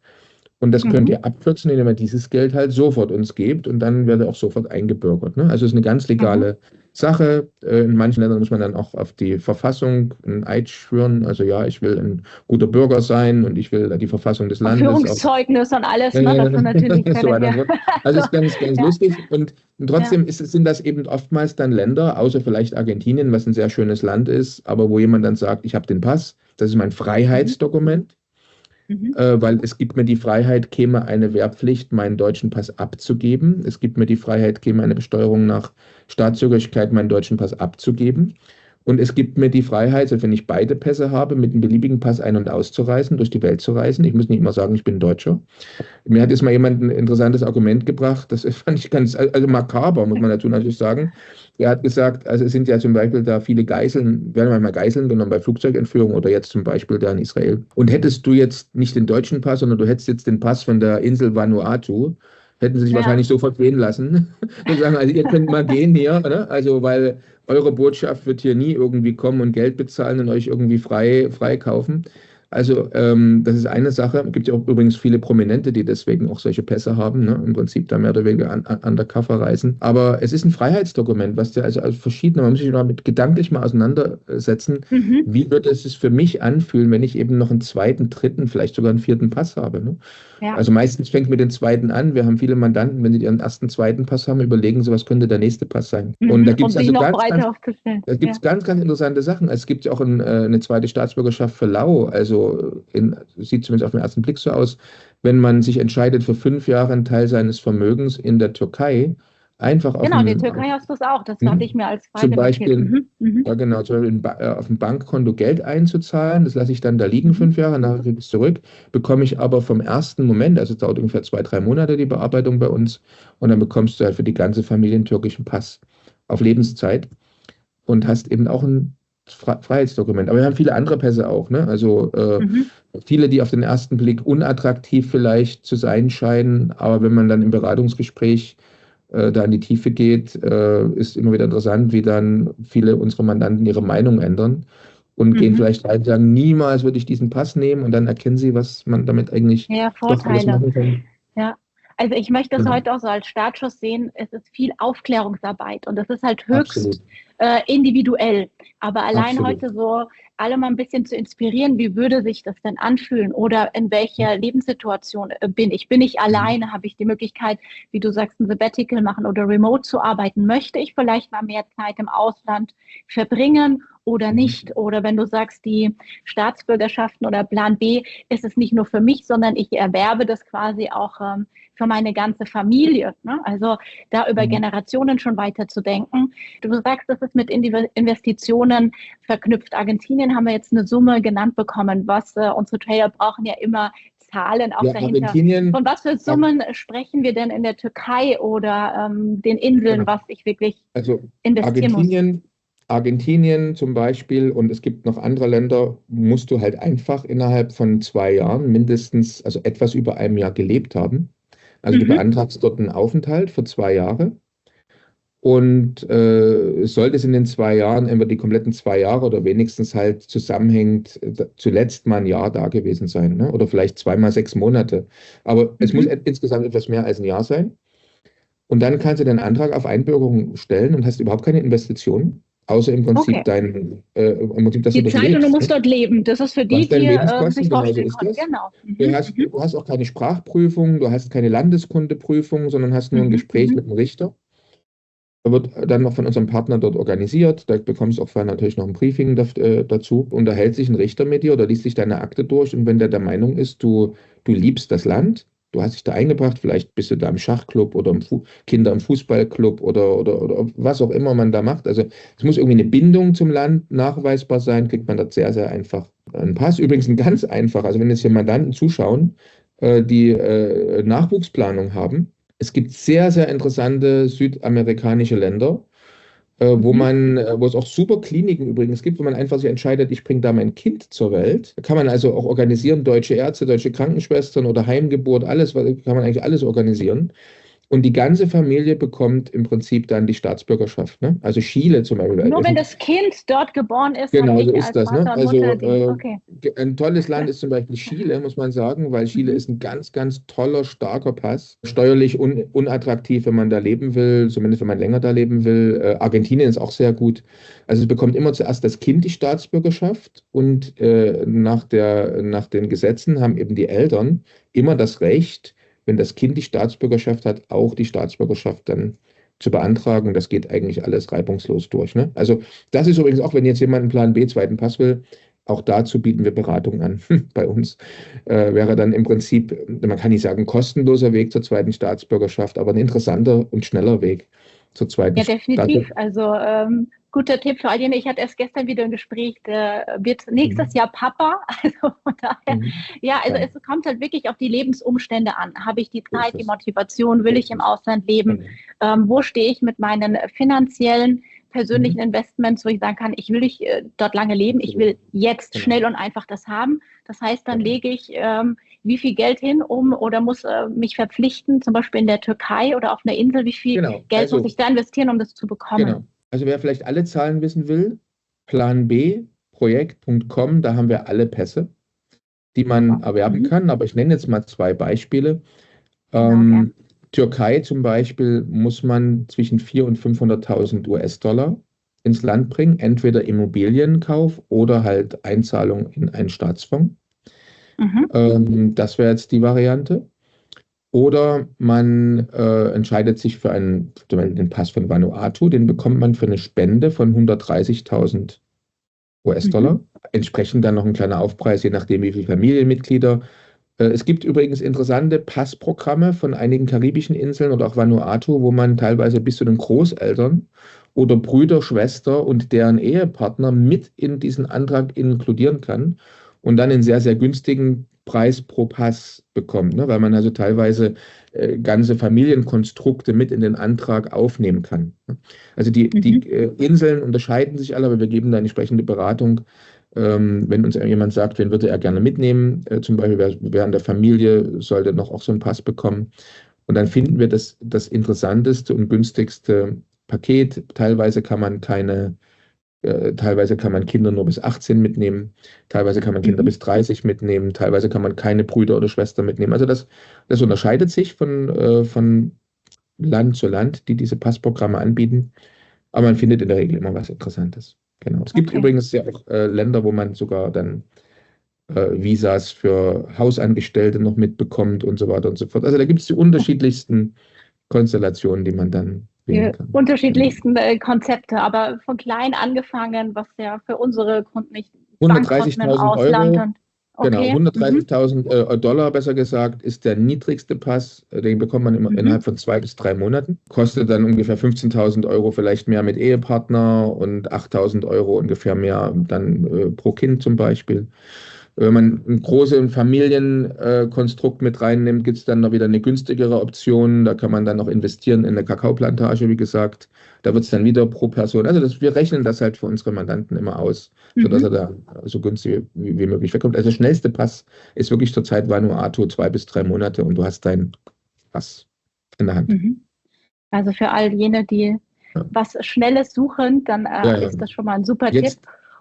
Und das könnt ihr abkürzen, indem ihr dieses Geld halt sofort uns gebt und dann werdet ihr auch sofort eingebürgert. Ne? Also es ist eine ganz legale Sache. In manchen Ländern muss man dann auch auf die Verfassung einen Eid schwören. Also ja, ich will ein guter Bürger sein und ich will die Verfassung des Landes. Führungszeugnis und alles, ne? Das sind natürlich so weiter. Also es ist ganz, ganz lustig. Und trotzdem sind das eben oftmals dann Länder, außer vielleicht Argentinien, was ein sehr schönes Land ist, aber wo jemand dann sagt, ich habe den Pass, das ist mein Freiheitsdokument. Weil es gibt mir die Freiheit, käme eine Wehrpflicht, meinen deutschen Pass abzugeben. Es gibt mir die Freiheit, käme eine Besteuerung nach Staatszugehörigkeit, meinen deutschen Pass abzugeben. Und es gibt mir die Freiheit, also wenn ich beide Pässe habe, mit einem beliebigen Pass ein- und auszureisen, durch die Welt zu reisen. Ich muss nicht immer sagen, ich bin Deutscher. Mir hat jetzt mal jemand ein interessantes Argument gebracht, das fand ich ganz, also makaber, muss man dazu natürlich sagen. Er hat gesagt, also es sind ja zum Beispiel da viele Geiseln, werden manchmal Geiseln genommen bei Flugzeugentführungen oder jetzt zum Beispiel da in Israel. Und hättest du jetzt nicht den deutschen Pass, sondern du hättest jetzt den Pass von der Insel Vanuatu, hätten sie sich wahrscheinlich sofort gehen lassen. Und sagen, also ihr könnt mal gehen hier, ne? Also weil eure Botschaft wird hier nie irgendwie kommen und Geld bezahlen und euch irgendwie frei kaufen. Also das ist eine Sache. Es gibt ja auch übrigens viele Prominente, die deswegen auch solche Pässe haben, ne? Im Prinzip da mehr oder weniger undercover reisen. Aber es ist ein Freiheitsdokument, was ja also verschiedene, man muss sich damit gedanklich mal auseinandersetzen. Wie wird es sich für mich anfühlen, wenn ich eben noch einen zweiten, dritten, vielleicht sogar einen vierten Pass habe, ne? Ja. Also meistens fängt mit den zweiten an. Wir haben viele Mandanten, wenn sie ihren ersten, zweiten Pass haben, überlegen sie, was könnte der nächste Pass sein. Und da gibt es also ganz, ganz interessante Sachen. Es gibt ja auch eine zweite Staatsbürgerschaft für Lau. Also sieht zumindest auf den ersten Blick so aus, wenn man sich entscheidet, für 5 Jahre einen Teil seines Vermögens in der Türkei einfach auf Genau, in der Türkei hast du es auch. Das hatte ich mir als Frage zum Beispiel, ja genau, zum Beispiel auf dem Bankkonto Geld einzuzahlen. Das lasse ich dann da liegen 5 Jahre, nachher kriege ich es zurück. Bekomme ich aber vom ersten Moment, also es dauert ungefähr 2, 3 Monate die Bearbeitung bei uns, und dann bekommst du halt für die ganze Familie einen türkischen Pass auf Lebenszeit und hast eben auch ein Freiheitsdokument. Aber wir haben viele andere Pässe auch, ne? Also viele, die auf den ersten Blick unattraktiv vielleicht zu sein scheinen, aber wenn man dann im Beratungsgespräch da in die Tiefe geht, ist immer wieder interessant, wie dann viele unserer Mandanten ihre Meinung ändern und gehen vielleicht rein und sagen, niemals würde ich diesen Pass nehmen, und dann erkennen sie, was man damit eigentlich doch alles machen kann. Ja. Also ich möchte das heute auch so als Startschuss sehen, es ist viel Aufklärungsarbeit und das ist halt höchst individuell. Aber allein heute so alle mal ein bisschen zu inspirieren, wie würde sich das denn anfühlen oder in welcher Lebenssituation bin ich? Bin ich alleine? Habe ich die Möglichkeit, wie du sagst, ein Sabbatical machen oder remote zu arbeiten? Möchte ich vielleicht mal mehr Zeit im Ausland verbringen oder nicht? Oder wenn du sagst, die Staatsbürgerschaften oder Plan B ist es nicht nur für mich, sondern ich erwerbe das quasi auch für meine ganze Familie. Ne? Also da über Generationen schon weiter zu denken. Du sagst, das ist mit Investitionen verknüpft. Argentinien haben wir jetzt eine Summe genannt bekommen, was unsere Trader brauchen ja immer Zahlen auch dahinter. Von was für Summen sprechen wir denn in der Türkei oder den Inseln, was ich wirklich investieren muss? Argentinien zum Beispiel, und es gibt noch andere Länder, musst du halt einfach innerhalb von 2 Jahren mindestens, also etwas über einem Jahr gelebt haben. Also du beantragst dort einen Aufenthalt für 2 Jahre. Und sollte es in den 2 Jahren, entweder die kompletten 2 Jahre oder wenigstens halt zusammenhängend zuletzt mal ein Jahr da gewesen sein, ne? Oder vielleicht 2 mal 6 Monate. Aber es muss insgesamt etwas mehr als ein Jahr sein. Und dann kannst du den Antrag auf Einbürgerung stellen und hast überhaupt keine Investitionen, außer im Prinzip im Prinzip, dass die du Zeit, und du musst dort leben. Das ist für die, die sich vorstellen können. Genau. Du hast auch keine Sprachprüfung, du hast keine Landeskundeprüfung, sondern hast nur ein Gespräch mit dem Richter. Da wird dann noch von unserem Partner dort organisiert. Da bekommst du auch vorher natürlich noch ein Briefing dazu. Unterhält sich ein Richter mit dir oder liest sich deine Akte durch. Und wenn der Meinung ist, du liebst das Land, du hast dich da eingebracht, vielleicht bist du da im Schachclub oder Kinder im Fußballclub oder was auch immer man da macht. Also es muss irgendwie eine Bindung zum Land nachweisbar sein, kriegt man dort sehr, sehr einfach einen Pass. Übrigens ein ganz einfach, also wenn jetzt hier Mandanten zuschauen, die Nachwuchsplanung haben, es gibt sehr, sehr interessante südamerikanische Länder, wo es auch super Kliniken übrigens gibt, wo man einfach sich entscheidet, ich bringe da mein Kind zur Welt. Da kann man also auch organisieren, deutsche Ärzte, deutsche Krankenschwestern oder Heimgeburt, kann man eigentlich alles organisieren. Und die ganze Familie bekommt im Prinzip dann die Staatsbürgerschaft. Ne? Also Chile zum Beispiel. Nur wenn das Kind dort geboren ist, habe Genau, ich so ist als das. Ne? Vater und Also Mutter die. Okay. ein tolles Land ist zum Beispiel Chile, muss man sagen, weil Chile ist ein ganz, ganz toller, starker Pass. Steuerlich unattraktiv, wenn man da leben will, zumindest wenn man länger da leben will. Argentinien ist auch sehr gut. Also es bekommt immer zuerst das Kind die Staatsbürgerschaft und nach den Gesetzen haben eben die Eltern immer das Recht, wenn das Kind die Staatsbürgerschaft hat, auch die Staatsbürgerschaft dann zu beantragen. Das geht eigentlich alles reibungslos durch. Ne? Also das ist übrigens auch, wenn jetzt jemand einen Plan B, zweiten Pass will, auch dazu bieten wir Beratung an bei uns. Wäre dann im Prinzip, man kann nicht sagen, kostenloser Weg zur zweiten Staatsbürgerschaft, aber ein interessanter und schneller Weg zur zweiten Ja, definitiv. Staatsbürgerschaft. Also guter Tipp für all jene. Ich hatte erst gestern wieder ein Gespräch, der wird nächstes Jahr Papa. Also von daher, ja, also es kommt halt wirklich auf die Lebensumstände an. Habe ich die Zeit, die Motivation, will ich im Ausland leben? Wo stehe ich mit meinen finanziellen, persönlichen Investments, wo ich sagen kann, ich will nicht dort lange leben, ich will jetzt schnell und einfach das haben. Das heißt, dann lege ich wie viel Geld hin oder muss mich verpflichten, zum Beispiel in der Türkei oder auf einer Insel, wie viel Geld muss ich da investieren, um das zu bekommen? Genau. Also wer vielleicht alle Zahlen wissen will, planbprojekt.com, da haben wir alle Pässe, die man erwerben kann. Aber ich nenne jetzt mal 2 Beispiele. Türkei zum Beispiel muss man zwischen 400.000 und 500.000 US-Dollar ins Land bringen, entweder Immobilienkauf oder halt Einzahlung in einen Staatsfonds. Das wäre jetzt die Variante. Oder man entscheidet sich für den Pass von Vanuatu, den bekommt man für eine Spende von 130.000 US-Dollar. Entsprechend dann noch ein kleiner Aufpreis, je nachdem wie viele Familienmitglieder. Es gibt übrigens interessante Passprogramme von einigen karibischen Inseln oder auch Vanuatu, wo man teilweise bis zu den Großeltern oder Brüder, Schwester und deren Ehepartner mit in diesen Antrag inkludieren kann und dann einen sehr, sehr günstigen Preis pro Pass bekommt, ne? Weil man also teilweise ganze Familienkonstrukte mit in den Antrag aufnehmen kann. Also die Inseln unterscheiden sich alle, aber wir geben da entsprechende Beratung. Wenn uns jemand sagt, wen würde er gerne mitnehmen, zum Beispiel wer in der Familie sollte noch auch so einen Pass bekommen. Und dann finden wir das interessanteste und günstigste Paket. Teilweise kann man Kinder nur bis 18 mitnehmen, teilweise kann man Kinder bis 30 mitnehmen, teilweise kann man keine Brüder oder Schwestern mitnehmen. Also das unterscheidet sich von Land zu Land, die diese Passprogramme anbieten. Aber man findet in der Regel immer was Interessantes. Genau. Es gibt übrigens ja auch Länder, wo man sogar dann Visas für Hausangestellte noch mitbekommt und so weiter und so fort. Also da gibt es die unterschiedlichsten Konstellationen, die man dann wählen kann. Unterschiedlichsten Konzepte, aber von klein angefangen, was ja für unsere Kunden nicht 130.000 Euro. Genau, Okay. 130.000 Dollar, besser gesagt, ist der niedrigste Pass. Den bekommt man innerhalb von 2 bis 3 Monaten. Kostet dann ungefähr 15.000 Euro vielleicht mehr mit Ehepartner und 8.000 Euro ungefähr mehr dann pro Kind zum Beispiel. Wenn man ein großes Familienkonstrukt mit reinnimmt, gibt es dann noch wieder eine günstigere Option. Da kann man dann noch investieren in eine Kakaoplantage, wie gesagt. Da wird es dann wieder pro Person. Also wir rechnen das halt für unsere Mandanten immer aus, sodass er da so günstig wie möglich wegkommt. Also der schnellste Pass ist wirklich zurzeit Vanuatu 2 bis 3 Monate und du hast deinen Pass in der Hand. Also für all jene, die was Schnelles suchen, dann ist das schon mal ein super Tipp.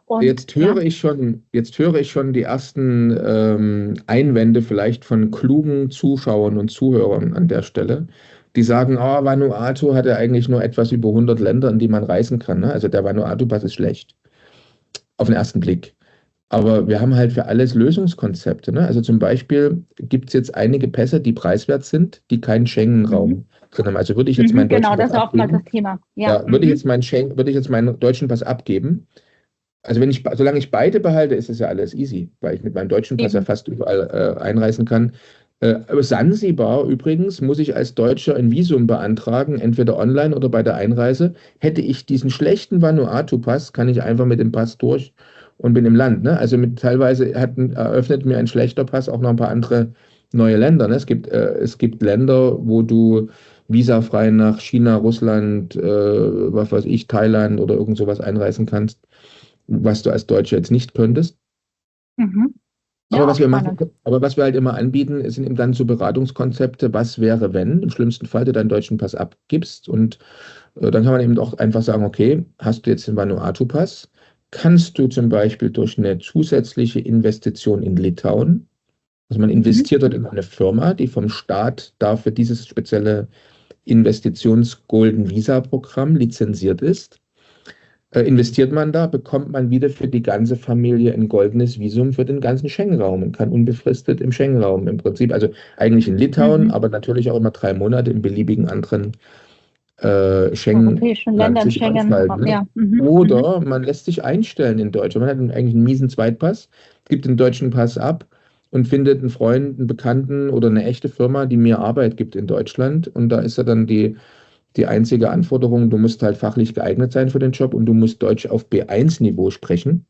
Und, jetzt höre ich schon die ersten Einwände vielleicht von klugen Zuschauern und Zuhörern an der Stelle, die sagen, Vanuatu hat ja eigentlich nur etwas über 100 Länder, in die man reisen kann. Ne? Also der Vanuatu-Pass ist schlecht, auf den ersten Blick. Aber wir haben halt für alles Lösungskonzepte. Ne? Also zum Beispiel gibt es jetzt einige Pässe, die preiswert sind, die keinen Schengen-Raum drin haben. Also würde ich jetzt meinen deutschen Pass das ist auch mal das Thema. Würde ich jetzt meinen deutschen Pass abgeben, also solange ich beide behalte, ist es ja alles easy, weil ich mit meinem deutschen Pass ja fast überall einreisen kann. Sansibar übrigens muss ich als Deutscher ein Visum beantragen, entweder online oder bei der Einreise. Hätte ich diesen schlechten Vanuatu-Pass, kann ich einfach mit dem Pass durch und bin im Land. Ne? Also teilweise eröffnet mir ein schlechter Pass auch noch ein paar andere neue Länder. Ne? Es gibt Länder, wo du visafrei nach China, Russland, was weiß ich, Thailand oder irgend sowas einreisen kannst, was du als Deutscher jetzt nicht könntest. Ja, auch spannend. Aber was wir halt immer anbieten, sind eben dann so Beratungskonzepte, was wäre, wenn, im schlimmsten Fall du deinen deutschen Pass abgibst und dann kann man eben auch einfach sagen, okay, hast du jetzt den Vanuatu-Pass, kannst du zum Beispiel durch eine zusätzliche Investition in Litauen, also man Mhm. investiert dort in eine Firma, die vom Staat dafür dieses spezielle Investitions-Golden Visa-Programm lizenziert ist, investiert man da, bekommt man wieder für die ganze Familie ein goldenes Visum für den ganzen Schengen-Raum und kann unbefristet im Schengen-Raum im Prinzip, also eigentlich in Litauen, Mhm. aber natürlich auch immer 3 Monate in beliebigen anderen Europäischen Schengen-Land Ländern, sich Schengen, aufhalten. Ne? ja. Mhm. Mhm. Oder man lässt sich einstellen in Deutschland. Man hat eigentlich einen miesen Zweitpass, gibt den deutschen Pass ab und findet einen Freund, einen Bekannten oder eine echte Firma, die mir Arbeit gibt in Deutschland. Und da ist ja dann die einzige Anforderung, du musst halt fachlich geeignet sein für den Job und du musst Deutsch auf B1-Niveau sprechen.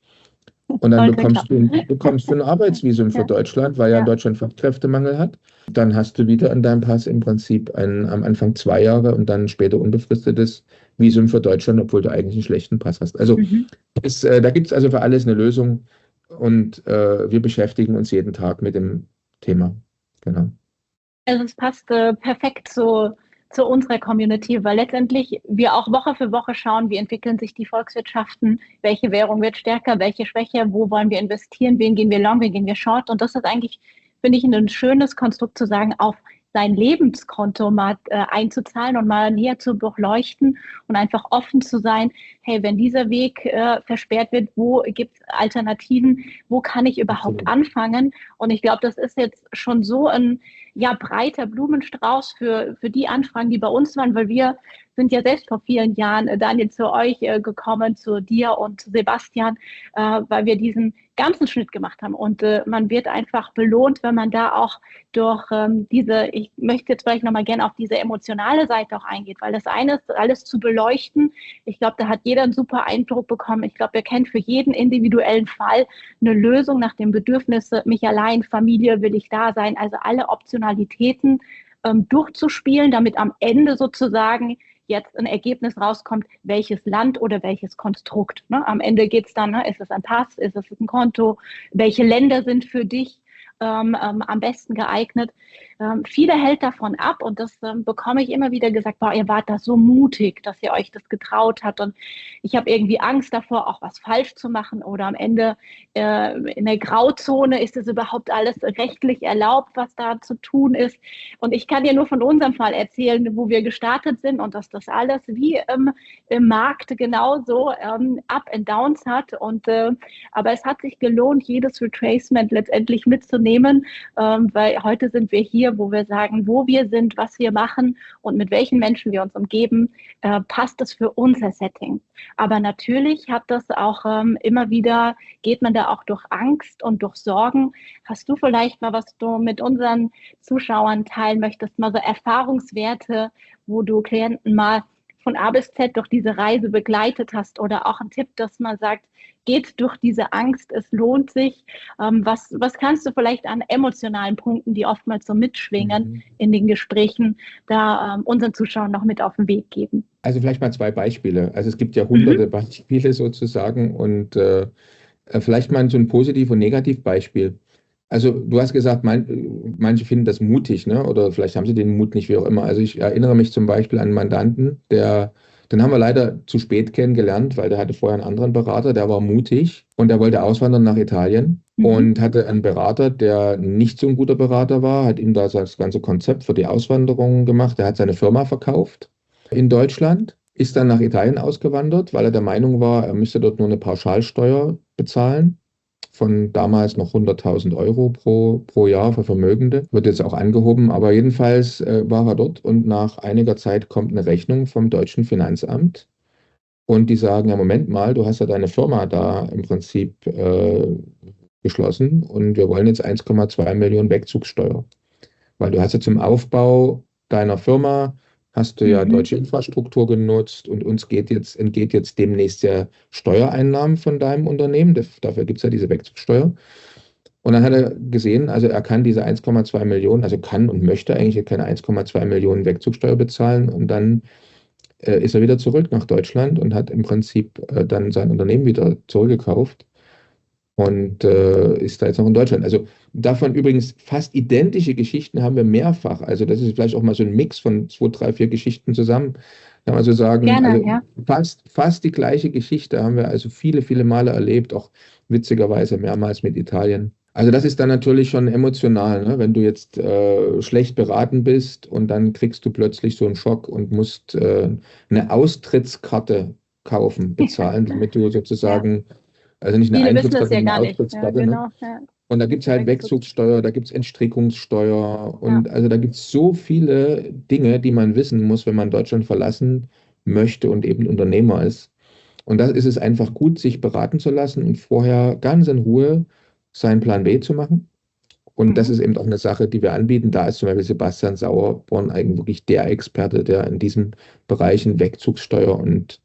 Und dann Sollte klappen. bekommst du ein Arbeitsvisum für Ja, Deutschland, weil ja in ja. Deutschland Fachkräftemangel hat. Dann hast du wieder in deinem Pass im Prinzip am Anfang 2 Jahre und dann später unbefristetes Visum für Deutschland, obwohl du eigentlich einen schlechten Pass hast. Also Mhm. da gibt es also für alles eine Lösung und wir beschäftigen uns jeden Tag mit dem Thema. Genau. Also es passt perfekt zu unserer Community, weil letztendlich wir auch Woche für Woche schauen, wie entwickeln sich die Volkswirtschaften, welche Währung wird stärker, welche schwächer, wo wollen wir investieren, wen gehen wir long, wen gehen wir short. Und das ist eigentlich, finde ich, ein schönes Konstrukt zu sagen, auf sein Lebenskonto mal einzuzahlen und mal näher zu durchleuchten und einfach offen zu sein, hey, wenn dieser Weg versperrt wird, wo gibt es Alternativen, wo kann ich überhaupt Absolut. anfangen? Und ich glaube, das ist jetzt schon so ein ja, breiter Blumenstrauß für die Anfragen, die bei uns waren, weil wir sind ja selbst vor vielen Jahren, Daniel, zu euch gekommen, zu dir und zu Sebastian, weil wir diesen ganzen Schnitt gemacht haben. Und man wird einfach belohnt, wenn man da auch durch ich möchte jetzt vielleicht nochmal gerne auf diese emotionale Seite auch eingeht, weil das eine ist, alles zu beleuchten. Ich glaube, da hat jeder einen super Eindruck bekommen. Ich glaube, wir kennen für jeden individuellen Fall eine Lösung nach dem Bedürfnis, mich allein, Familie, will ich da sein, also alle Optionalitäten durchzuspielen, damit am Ende sozusagen jetzt ein Ergebnis rauskommt, welches Land oder welches Konstrukt. Ne? Am Ende geht es dann, ne, ist es ein Pass, ist es ein Konto, welche Länder sind für dich am besten geeignet. Viele hält davon ab und das bekomme ich immer wieder gesagt, boah, ihr wart da so mutig, dass ihr euch das getraut habt und ich habe irgendwie Angst davor, auch was falsch zu machen oder am Ende in der Grauzone ist es überhaupt alles rechtlich erlaubt, was da zu tun ist. Und ich kann dir nur von unserem Fall erzählen, wo wir gestartet sind und dass das alles wie im Markt genauso Up and Downs hat. Und aber es hat sich gelohnt, jedes Retracement letztendlich mitzunehmen, weil heute sind wir hier, wo wir sagen, wo wir sind, was wir machen und mit welchen Menschen wir uns umgeben, passt es für unser Setting. Aber natürlich hat das auch immer wieder, geht man da auch durch Angst und durch Sorgen. Hast du vielleicht mal, was du mit unseren Zuschauern teilen möchtest, mal so Erfahrungswerte, wo du Klienten mal von A bis Z durch diese Reise begleitet hast oder auch ein Tipp, dass man sagt, geht durch diese Angst, es lohnt sich. Was kannst du vielleicht an emotionalen Punkten, die oftmals so mitschwingen Mhm. in den Gesprächen, da unseren Zuschauern noch mit auf den Weg geben? Also vielleicht mal 2 Beispiele. Also es gibt ja Mhm. hunderte Beispiele sozusagen und vielleicht mal so ein Positiv- und Negativbeispiel. Also du hast gesagt, manche finden das mutig, ne? Oder vielleicht haben sie den Mut nicht, wie auch immer. Also ich erinnere mich zum Beispiel an einen Mandanten, den haben wir leider zu spät kennengelernt, weil der hatte vorher einen anderen Berater, der war mutig und der wollte auswandern nach Italien Mhm. und hatte einen Berater, der nicht so ein guter Berater war, hat ihm da das ganze Konzept für die Auswanderung gemacht. Er hat seine Firma verkauft in Deutschland, ist dann nach Italien ausgewandert, weil er der Meinung war, er müsste dort nur eine Pauschalsteuer bezahlen von damals noch 100.000 Euro pro Jahr für Vermögende. Wird jetzt auch angehoben, aber jedenfalls war er dort und nach einiger Zeit kommt eine Rechnung vom deutschen Finanzamt und die sagen, ja, Moment mal, du hast ja deine Firma da im Prinzip geschlossen und wir wollen jetzt 1,2 Millionen Wegzugssteuer. Weil du hast ja zum Aufbau deiner Firma, hast du ja Mhm. deutsche Infrastruktur genutzt und uns entgeht jetzt demnächst ja Steuereinnahmen von deinem Unternehmen. Dafür gibt es ja diese Wegzugsteuer. Und dann hat er gesehen, also er kann diese 1,2 Millionen, also kann und möchte eigentlich keine 1,2 Millionen Wegzugsteuer bezahlen. Und dann ist er wieder zurück nach Deutschland und hat im Prinzip dann sein Unternehmen wieder zurückgekauft. und ist da jetzt noch in Deutschland. Also davon übrigens fast identische Geschichten haben wir mehrfach. Also das ist vielleicht auch mal so ein Mix von 2, 3, 4 Geschichten zusammen. Kann man so sagen, Gerne, also ja. fast die gleiche Geschichte haben wir also viele, viele Male erlebt, auch witzigerweise mehrmals mit Italien. Also das ist dann natürlich schon emotional, ne? Wenn du jetzt schlecht beraten bist und dann kriegst du plötzlich so einen Schock und musst eine Austrittskarte kaufen, bezahlen, damit du Ja. sozusagen, also nicht eine Viele wissen das Eintrittskarte, ja sondern gar eine nicht. Ja, Austrittskarte, ne? genau. Ja. Und da gibt es halt Wechsel. Wegzugsteuer, da gibt es Entstrickungssteuer Ja. und also da gibt es so viele Dinge, die man wissen muss, wenn man Deutschland verlassen möchte und eben Unternehmer ist. Und da ist es einfach gut, sich beraten zu lassen und vorher ganz in Ruhe seinen Plan B zu machen. Und das ist eben auch eine Sache, die wir anbieten. Da ist zum Beispiel Sebastian Sauerborn eigentlich wirklich der Experte, der in diesen Bereichen Wegzugssteuer und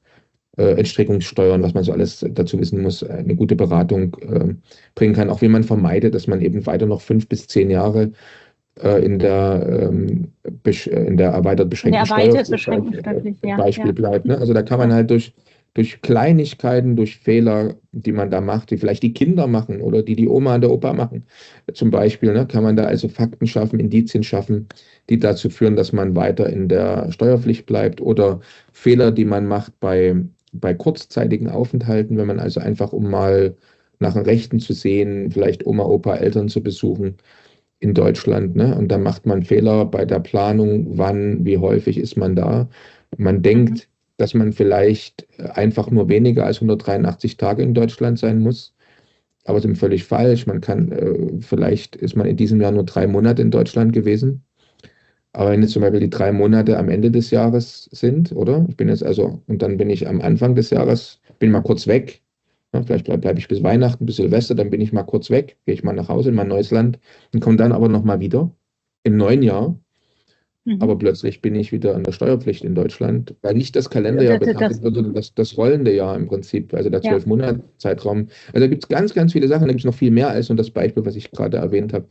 Entstrickungssteuern, was man so alles dazu wissen muss, eine gute Beratung bringen kann. Auch wie man vermeidet, dass man eben weiter noch 5 bis 10 Jahre in der erweitert beschränkten Steuerpflicht, ja. Beispiel bleibt. Ne? Also da kann man halt durch Kleinigkeiten, durch Fehler, die man da macht, die vielleicht die Kinder machen oder die Oma und der Opa machen, zum Beispiel, ne, kann man da also Fakten schaffen, Indizien schaffen, die dazu führen, dass man weiter in der Steuerpflicht bleibt oder Fehler, die man macht bei kurzzeitigen Aufenthalten, wenn man also einfach, um mal nach den Rechten zu sehen, vielleicht Oma, Opa, Eltern zu besuchen in Deutschland, ne? Und dann macht man Fehler bei der Planung, wann, wie häufig ist man da. Man denkt, dass man vielleicht einfach nur weniger als 183 Tage in Deutschland sein muss. Aber es ist völlig falsch. Man kann, vielleicht ist man in diesem Jahr nur 3 Monate in Deutschland gewesen. Aber wenn jetzt zum Beispiel die 3 Monate am Ende des Jahres sind, oder? Ich bin jetzt also, und dann bin ich am Anfang des Jahres, bin mal kurz weg. Ja, vielleicht bleibe ich bis Weihnachten, bis Silvester, dann bin ich mal kurz weg, gehe ich mal nach Hause in mein neues Land und komme dann aber nochmal wieder im neuen Jahr. Aber plötzlich bin ich wieder an der Steuerpflicht in Deutschland, weil nicht das Kalenderjahr betrachtet wird, sondern das rollende Jahr im Prinzip, also der 12-Monats-Zeitraum. Also da gibt es ganz, ganz viele Sachen, da gibt es noch viel mehr als nur das Beispiel, was ich gerade erwähnt habe.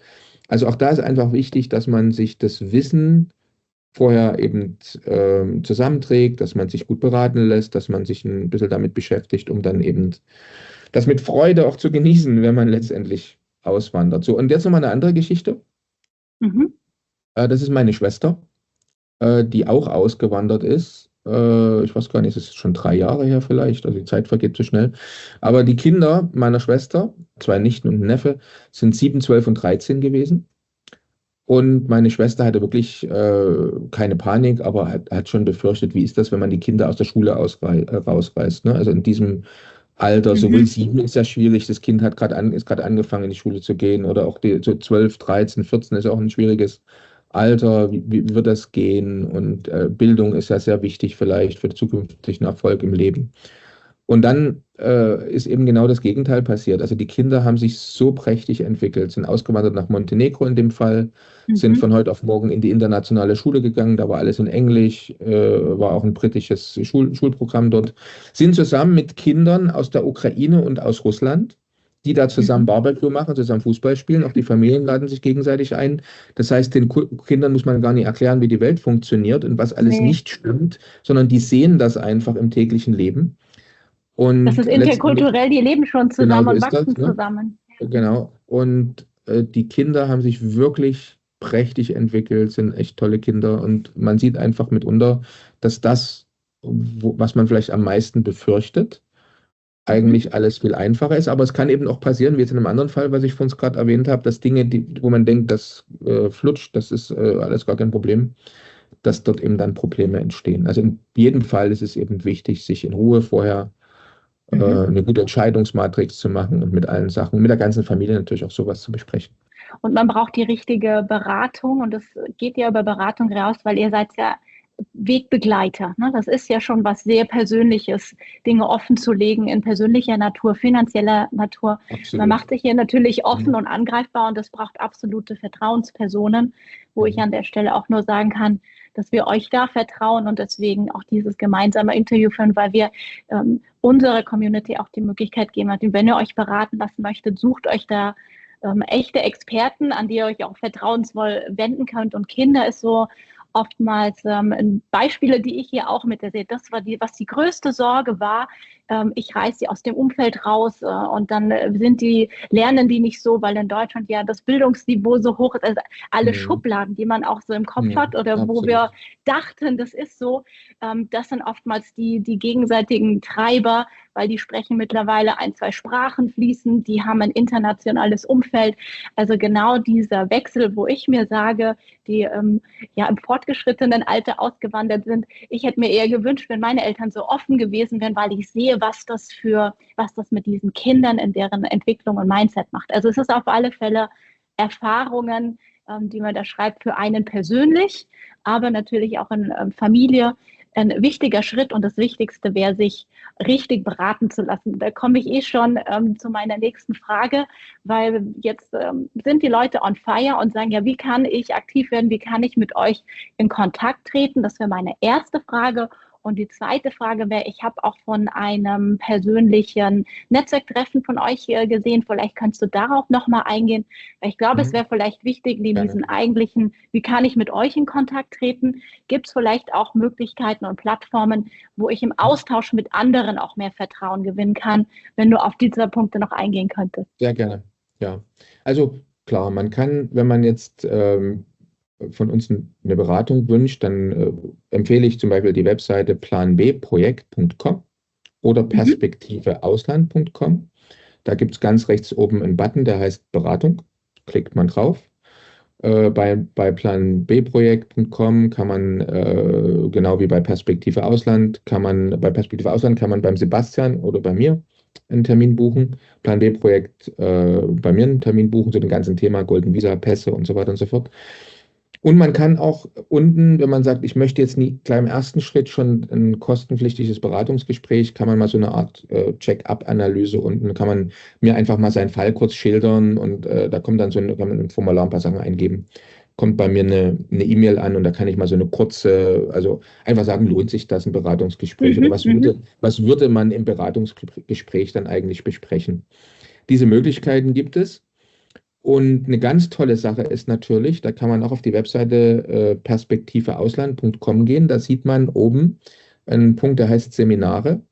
Also auch da ist einfach wichtig, dass man sich das Wissen vorher eben zusammenträgt, dass man sich gut beraten lässt, dass man sich ein bisschen damit beschäftigt, um dann eben das mit Freude auch zu genießen, wenn man letztendlich auswandert. So, und jetzt nochmal eine andere Geschichte. Das ist meine Schwester, die auch ausgewandert ist. Ich weiß gar nicht, es ist schon 3 Jahre her vielleicht, also die Zeit vergeht so schnell. Aber die Kinder meiner Schwester, 2 Nichten und ein Neffe, sind 7, 12 und 13 gewesen. Und meine Schwester hatte wirklich keine Panik, aber hat schon befürchtet, wie ist das, wenn man die Kinder aus der Schule rausreißt. Ne? Also in diesem Alter, sowohl 7 ist ja schwierig, das Kind ist gerade angefangen, in die Schule zu gehen, oder auch so 12, 13, 14 ist auch ein schwieriges Alter, wie wird das gehen? Und Bildung ist ja sehr wichtig vielleicht für den zukünftigen Erfolg im Leben. Und dann ist eben genau das Gegenteil passiert. Also die Kinder haben sich so prächtig entwickelt, sind ausgewandert nach Montenegro in dem Fall, sind von heute auf morgen in die internationale Schule gegangen, da war alles in Englisch, war auch ein britisches Schulprogramm dort, sind zusammen mit Kindern aus der Ukraine und aus Russland, die da zusammen Barbecue machen, zusammen Fußball spielen, auch die Familien laden sich gegenseitig ein. Das heißt, den Kindern muss man gar nicht erklären, wie die Welt funktioniert und was alles nicht stimmt, sondern die sehen das einfach im täglichen Leben. Und das ist interkulturell, die leben schon zusammen und wachsen zusammen. Genau. Und die Kinder haben sich wirklich prächtig entwickelt, sind echt tolle Kinder. Und man sieht einfach mitunter, dass das, was man vielleicht am meisten befürchtet, eigentlich alles viel einfacher ist. Aber es kann eben auch passieren, wie jetzt in einem anderen Fall, was ich von uns gerade erwähnt habe, dass Dinge, wo man denkt, das flutscht, das ist alles gar kein Problem, dass dort eben dann Probleme entstehen. Also in jedem Fall ist es eben wichtig, sich in Ruhe vorher eine gute Entscheidungsmatrix zu machen und mit allen Sachen, mit der ganzen Familie natürlich auch sowas zu besprechen. Und man braucht die richtige Beratung und das geht ja über Beratung raus, weil ihr seid ja Wegbegleiter. Ne? Das ist ja schon was sehr Persönliches, Dinge offen zu legen in persönlicher Natur, finanzieller Natur. Absolut. Man macht sich hier natürlich offen und angreifbar und das braucht absolute Vertrauenspersonen, wo ich an der Stelle auch nur sagen kann, dass wir euch da vertrauen und deswegen auch dieses gemeinsame Interview führen, weil wir unserer Community auch die Möglichkeit geben, wenn ihr euch beraten lassen möchtet, sucht euch da echte Experten, an die ihr euch auch vertrauensvoll wenden könnt. Und Kinder ist so oftmals Beispiele, die ich hier auch mit sehe. Das war was die größte Sorge war, ich reiße sie aus dem Umfeld raus und dann lernen die nicht so, weil in Deutschland ja das Bildungsniveau so hoch ist. Also alle Schubladen, die man auch so im Kopf hat oder absolut. wo wir dachten, das ist so, das sind oftmals die gegenseitigen Treiber, weil die sprechen mittlerweile 1, 2 Sprachen fließend, die haben ein internationales Umfeld. Also genau dieser Wechsel, wo ich mir sage, die im fortgeschrittenen Alter ausgewandert sind, ich hätte mir eher gewünscht, wenn meine Eltern so offen gewesen wären, weil ich sehe, was das mit diesen Kindern in deren Entwicklung und Mindset macht. Also es ist auf alle Fälle Erfahrungen, die man da schreibt für einen persönlich, aber natürlich auch in Familie. Ein wichtiger Schritt und das Wichtigste wäre, sich richtig beraten zu lassen. Da komme ich schon zu meiner nächsten Frage, weil jetzt sind die Leute on fire und sagen, ja, wie kann ich aktiv werden, wie kann ich mit euch in Kontakt treten? Das wäre meine erste Frage. Und die zweite Frage wäre, ich habe auch von einem persönlichen Netzwerktreffen von euch gesehen. Vielleicht kannst du darauf nochmal eingehen. Weil ich glaube, es wäre vielleicht wichtig, neben diesen eigentlichen, wie kann ich mit euch in Kontakt treten, gibt es vielleicht auch Möglichkeiten und Plattformen, wo ich im Austausch mit anderen auch mehr Vertrauen gewinnen kann, wenn du auf diese Punkte noch eingehen könntest. Sehr gerne, ja. Also klar, man kann, wenn man jetzt von uns eine Beratung wünscht, dann empfehle ich zum Beispiel die Webseite planbprojekt.com oder perspektiveausland.com. Da gibt es ganz rechts oben einen Button, der heißt Beratung. Klickt man drauf. Bei planbprojekt.com kann man, genau wie bei Perspektive Ausland, kann man beim Sebastian oder bei mir einen Termin buchen. Plan B-Projekt bei mir einen Termin buchen zu dem ganzen Thema Golden Visa, Pässe und so weiter und so fort. Und man kann auch unten, wenn man sagt, ich möchte jetzt nie gleich im ersten Schritt schon ein kostenpflichtiges Beratungsgespräch, kann man mal so eine Art Check-up-Analyse unten, kann man mir einfach mal seinen Fall kurz schildern und da kommt dann kann man im Formular ein paar Sachen eingeben, kommt bei mir eine E-Mail an und da kann ich mal so eine kurze, also einfach sagen, lohnt sich das ein Beratungsgespräch oder was würde man im Beratungsgespräch dann eigentlich besprechen? Diese Möglichkeiten gibt es. Und eine ganz tolle Sache ist natürlich, da kann man auch auf die Webseite perspektiveausland.com gehen. Da sieht man oben einen Punkt, der heißt Seminare.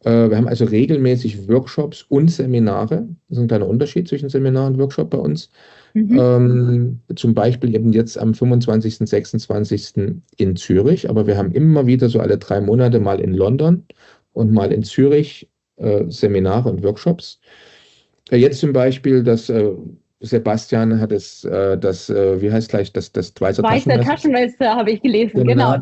Wir haben also regelmäßig Workshops und Seminare. Das ist ein kleiner Unterschied zwischen Seminar und Workshop bei uns. Zum Beispiel eben jetzt am 25., 26. in Zürich. Aber wir haben immer wieder so alle 3 Monate mal in London und mal in Zürich Seminare und Workshops. Jetzt zum Beispiel das Sebastian hat wie heißt gleich, das Weißer Taschenmesser habe ich gelesen, genau.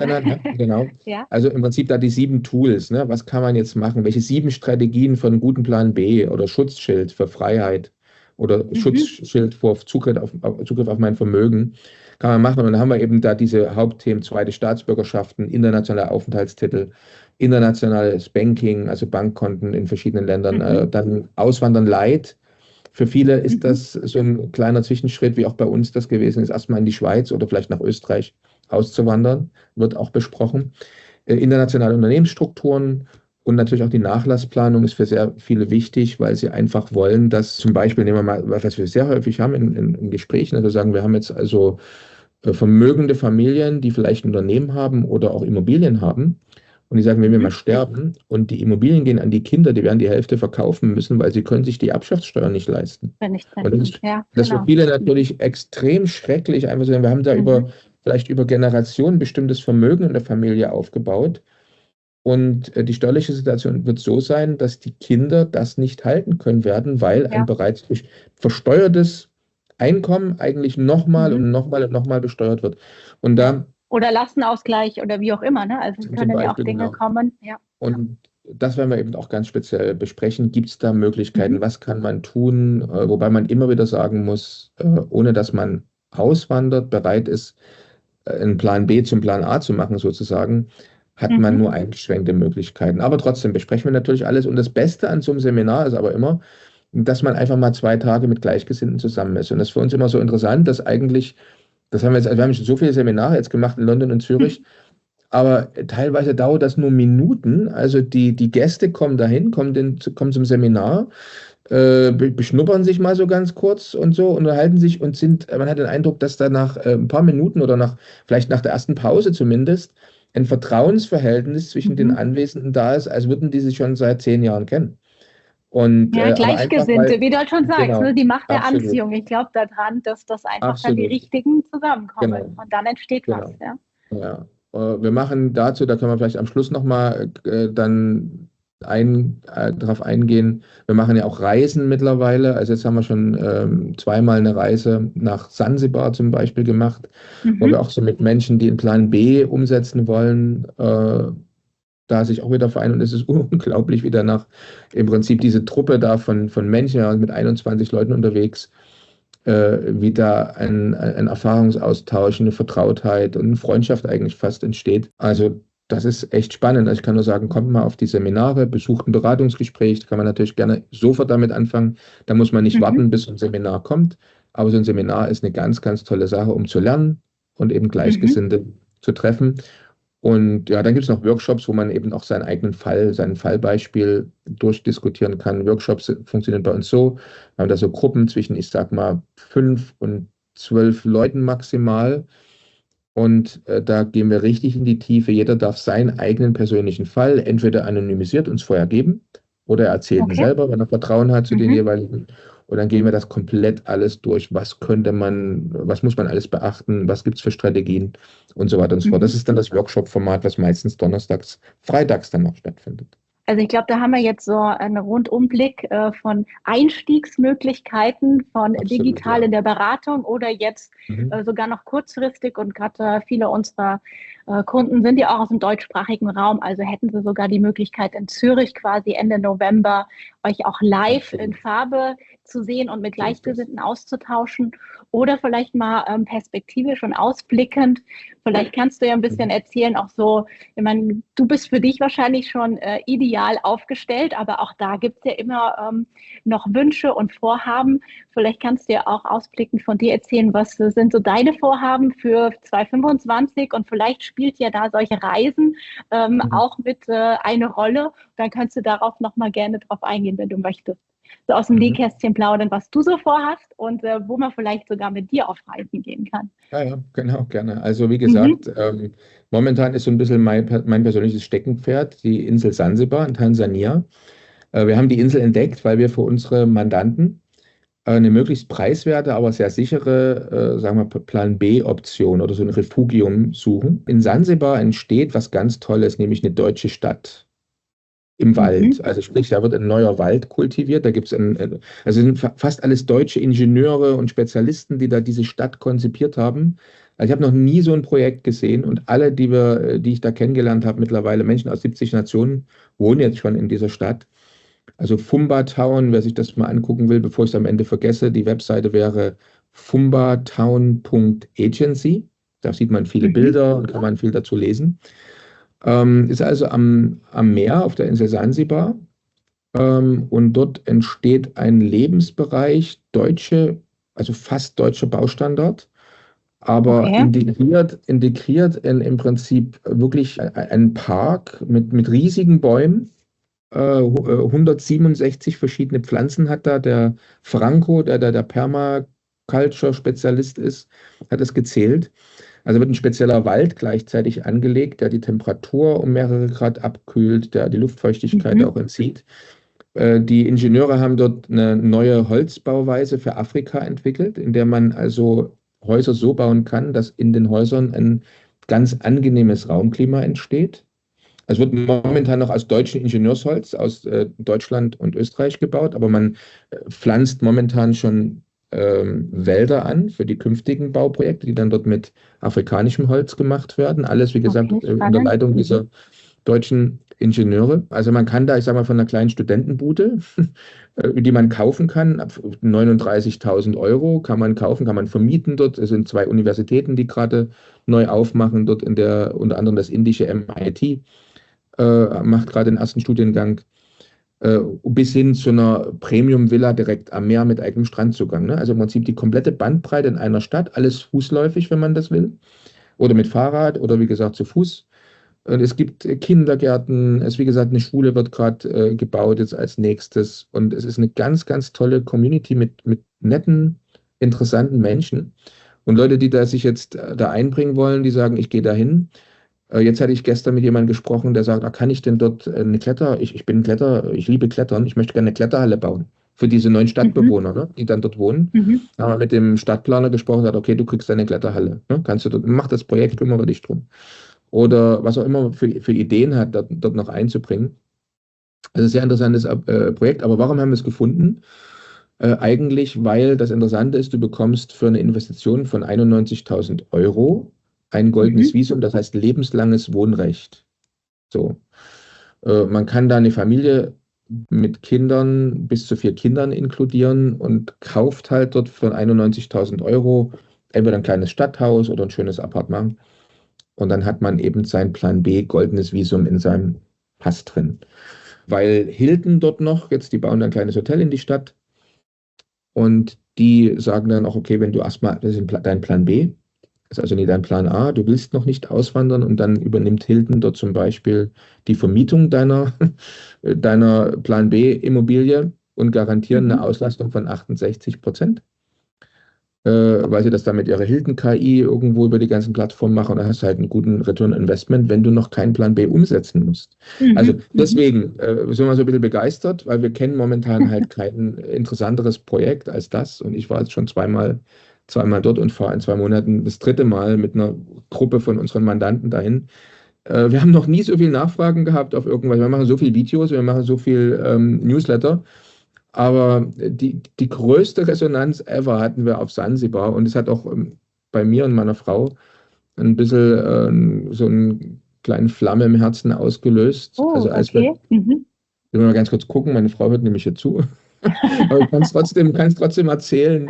Genau. Ja. Also im Prinzip da die 7 Tools, ne? Was kann man jetzt machen? Welche 7 Strategien für einen guten Plan B oder Schutzschild für Freiheit oder Schutzschild vor Zugriff auf mein Vermögen kann man machen? Und dann haben wir eben da diese Hauptthemen, zweite Staatsbürgerschaften, internationale Aufenthaltstitel, internationales Banking, also Bankkonten in verschiedenen Ländern, dann Auswandern Light. Für viele ist das so ein kleiner Zwischenschritt, wie auch bei uns das gewesen ist, erstmal in die Schweiz oder vielleicht nach Österreich auszuwandern, wird auch besprochen. Internationale Unternehmensstrukturen und natürlich auch die Nachlassplanung ist für sehr viele wichtig, weil sie einfach wollen, dass zum Beispiel, nehmen wir mal, was wir sehr häufig haben in Gesprächen, also sagen, wir haben jetzt also vermögende Familien, die vielleicht ein Unternehmen haben oder auch Immobilien haben. Und die sagen, wenn wir mal sterben und die Immobilien gehen an die Kinder, die werden die Hälfte verkaufen müssen, weil sie können sich die Erbschaftssteuer nicht leisten. Das für viele natürlich extrem schrecklich. Einfach so, wir haben da vielleicht über Generationen bestimmtes Vermögen in der Familie aufgebaut. Und die steuerliche Situation wird so sein, dass die Kinder das nicht halten können werden, weil ein bereits versteuertes Einkommen eigentlich nochmal und nochmal besteuert wird. Und da oder Lastenausgleich oder wie auch immer, ne? Also es können ja auch Dinge kommen. Ja. Und das werden wir eben auch ganz speziell besprechen. Gibt es da Möglichkeiten? Was kann man tun? Wobei man immer wieder sagen muss, ohne dass man auswandert, bereit ist, einen Plan B zum Plan A zu machen sozusagen, hat man nur eingeschränkte Möglichkeiten. Aber trotzdem besprechen wir natürlich alles. Und das Beste an so einem Seminar ist aber immer, dass man einfach mal 2 Tage mit Gleichgesinnten zusammen ist. Und das ist für uns immer so interessant, dass eigentlich wir haben schon so viele Seminare jetzt gemacht in London und Zürich, aber teilweise dauert das nur Minuten. Also die Gäste kommen dahin, kommen zum Seminar, beschnuppern sich mal so ganz kurz und so, unterhalten sich und man hat den Eindruck, dass da nach ein paar Minuten oder vielleicht nach der ersten Pause zumindest, ein Vertrauensverhältnis zwischen den Anwesenden da ist, als würden die sich schon seit 10 Jahren kennen. Und, Ja, aber einfach, Gleichgesinnte, wie du halt schon sagst, genau, ne, die Macht der absolut, Anziehung. Ich glaube daran, dass das einfach dann die absolut, Richtigen zusammenkommen genau, und dann entsteht was. genau. Ja. Ja. Wir machen dazu, da können wir vielleicht am Schluss nochmal dann drauf eingehen. Wir machen ja auch Reisen mittlerweile. Also jetzt haben wir schon zweimal eine Reise nach Sansibar zum Beispiel gemacht, wo wir auch so mit Menschen, die einen Plan B umsetzen wollen, da sich auch wieder vereinen. Und es ist unglaublich, wie danach im Prinzip diese Truppe da von Menschen, ja, mit 21 Leuten unterwegs, wie da ein Erfahrungsaustausch, eine Vertrautheit und eine Freundschaft eigentlich fast entsteht. Also das ist echt spannend. Also ich kann nur sagen, kommt mal auf die Seminare, besucht ein Beratungsgespräch, da kann man natürlich gerne sofort damit anfangen. Da muss man nicht warten, bis ein Seminar kommt. Aber so ein Seminar ist eine ganz, ganz tolle Sache, um zu lernen und eben Gleichgesinnte zu treffen. Und ja, dann gibt es noch Workshops, wo man eben auch seinen eigenen Fall, sein Fallbeispiel durchdiskutieren kann. Workshops funktionieren bei uns so. Wir haben da so Gruppen zwischen, ich sag mal, 5 und 12 Leuten maximal. Und da gehen wir richtig in die Tiefe. Jeder darf seinen eigenen persönlichen Fall entweder anonymisiert uns vorher geben oder er erzählt ihn selber, wenn er Vertrauen hat zu den jeweiligen. Und dann gehen wir das komplett alles durch. Was muss man alles beachten? Was gibt es für Strategien und so weiter und so fort. Das ist dann das Workshop-Format, was meistens donnerstags, freitags dann noch stattfindet. Also ich glaube, da haben wir jetzt so einen Rundumblick von Einstiegsmöglichkeiten von digital in der Beratung oder jetzt sogar noch kurzfristig, und gerade viele unserer Kunden sind ja auch aus dem deutschsprachigen Raum, also hätten sie sogar die Möglichkeit in Zürich quasi Ende November euch auch live in Farbe zu sehen und mit Gleichgesinnten auszutauschen oder vielleicht mal perspektivisch und ausblickend. Vielleicht kannst du ja ein bisschen erzählen, auch so, ich meine, du bist für dich wahrscheinlich schon ideal aufgestellt, aber auch da gibt es ja immer noch Wünsche und Vorhaben. Vielleicht kannst du ja auch ausblickend von dir erzählen, was sind so deine Vorhaben für 2025, und vielleicht spielt ja da solche Reisen auch mit eine Rolle. Dann kannst du darauf nochmal gerne drauf eingehen, wenn du möchtest. So aus dem Nähkästchen plaudern, was du so vorhast und wo man vielleicht sogar mit dir auf Reisen gehen kann. Ja, genau, gerne. Also wie gesagt, momentan ist so ein bisschen mein persönliches Steckenpferd die Insel Sansibar in Tansania. Wir haben die Insel entdeckt, weil wir für unsere Mandanten eine möglichst preiswerte, aber sehr sichere, sagen wir, Plan-B-Option oder so ein Refugium suchen. In Sansibar entsteht was ganz Tolles, nämlich eine deutsche Stadt im Wald. Also sprich, da wird ein neuer Wald kultiviert. Da gibt es also sind fast alles deutsche Ingenieure und Spezialisten, die da diese Stadt konzipiert haben. Also ich habe noch nie so ein Projekt gesehen, und alle, die ich da kennengelernt habe, mittlerweile Menschen aus 70 Nationen, wohnen jetzt schon in dieser Stadt. Also Fumba Town, wer sich das mal angucken will, bevor ich es am Ende vergesse, die Webseite wäre fumbatown.agency. Da sieht man viele Bilder und kann man viel dazu lesen. Ist also am Meer auf der Insel Sansibar. Und dort entsteht ein Lebensbereich, also fast deutscher Baustandard, aber integriert in im Prinzip wirklich ein Park mit riesigen Bäumen. 167 verschiedene Pflanzen hat da der Franco, der Permaculture-Spezialist ist, hat es gezählt. Also wird ein spezieller Wald gleichzeitig angelegt, der die Temperatur um mehrere Grad abkühlt, der die Luftfeuchtigkeit auch entzieht. Die Ingenieure haben dort eine neue Holzbauweise für Afrika entwickelt, in der man also Häuser so bauen kann, dass in den Häusern ein ganz angenehmes Raumklima entsteht. Es wird momentan noch aus deutschem Ingenieursholz aus Deutschland und Österreich gebaut, aber man pflanzt momentan schon Wälder an für die künftigen Bauprojekte, die dann dort mit afrikanischem Holz gemacht werden. Alles, wie gesagt, unter Leitung dieser deutschen Ingenieure. Also man kann da, ich sage mal, von einer kleinen Studentenbude, die man kaufen kann, ab 39.000 Euro kann man kaufen, kann man vermieten dort. Es sind 2 Universitäten, die gerade neu aufmachen, dort unter anderem das indische MIT macht gerade den ersten Studiengang, bis hin zu einer Premium-Villa direkt am Meer mit eigenem Strandzugang. Ne? Also im Prinzip die komplette Bandbreite in einer Stadt, alles fußläufig, wenn man das will, oder mit Fahrrad oder wie gesagt zu Fuß. Und es gibt Kindergärten, wie gesagt, eine Schule wird gerade gebaut jetzt als nächstes, und es ist eine ganz, ganz tolle Community mit netten, interessanten Menschen. Und Leute, die da sich jetzt da einbringen wollen, die sagen, ich gehe da hin, Jetzt hatte ich gestern mit jemandem gesprochen, der sagt, kann ich denn dort ich bin Kletter, ich liebe Klettern, ich möchte gerne eine Kletterhalle bauen für diese neuen Stadtbewohner, ne, die dann dort wohnen. Da haben wir mit dem Stadtplaner gesprochen, sagt, okay, du kriegst eine Kletterhalle, ne, kannst du dort, mach das Projekt, kümmere dich drum. Oder was auch immer für Ideen hat, dort noch einzubringen. Also sehr interessantes Projekt, aber warum haben wir es gefunden? Eigentlich, weil das Interessante ist, du bekommst für eine Investition von 91.000 Euro ein goldenes Visum, das heißt lebenslanges Wohnrecht. So. Man kann da eine Familie mit Kindern, bis zu 4 Kindern inkludieren und kauft halt dort für 91.000 Euro entweder ein kleines Stadthaus oder ein schönes Appartement. Und dann hat man eben sein Plan B goldenes Visum in seinem Pass drin. Weil Hilton dort noch, jetzt die bauen ein kleines Hotel in die Stadt und die sagen dann auch, okay, wenn du erstmal, das ist dein Plan B, ist also nicht dein Plan A, du willst noch nicht auswandern und dann übernimmt Hilton dort zum Beispiel die Vermietung deiner Plan B Immobilie und garantieren eine Auslastung von 68%. Weil sie das dann mit ihrer Hilton-KI irgendwo über die ganzen Plattformen machen und dann hast du halt einen guten Return Investment, wenn du noch keinen Plan B umsetzen musst. Also deswegen sind wir so ein bisschen begeistert, weil wir kennen momentan halt kein interessanteres Projekt als das und ich war jetzt schon zweimal dort und fahre in 2 Monaten das 3. Mal mit einer Gruppe von unseren Mandanten dahin. Wir haben noch nie so viel Nachfragen gehabt auf irgendwas. Wir machen so viele Videos, wir machen so viel Newsletter. Aber die größte Resonanz ever hatten wir auf Sansibar und es hat auch bei mir und meiner Frau ein bisschen so eine kleine Flamme im Herzen ausgelöst. Oh, also als okay. wir mal ganz kurz gucken, meine Frau hört nämlich hier zu. Aber ich kann es trotzdem erzählen.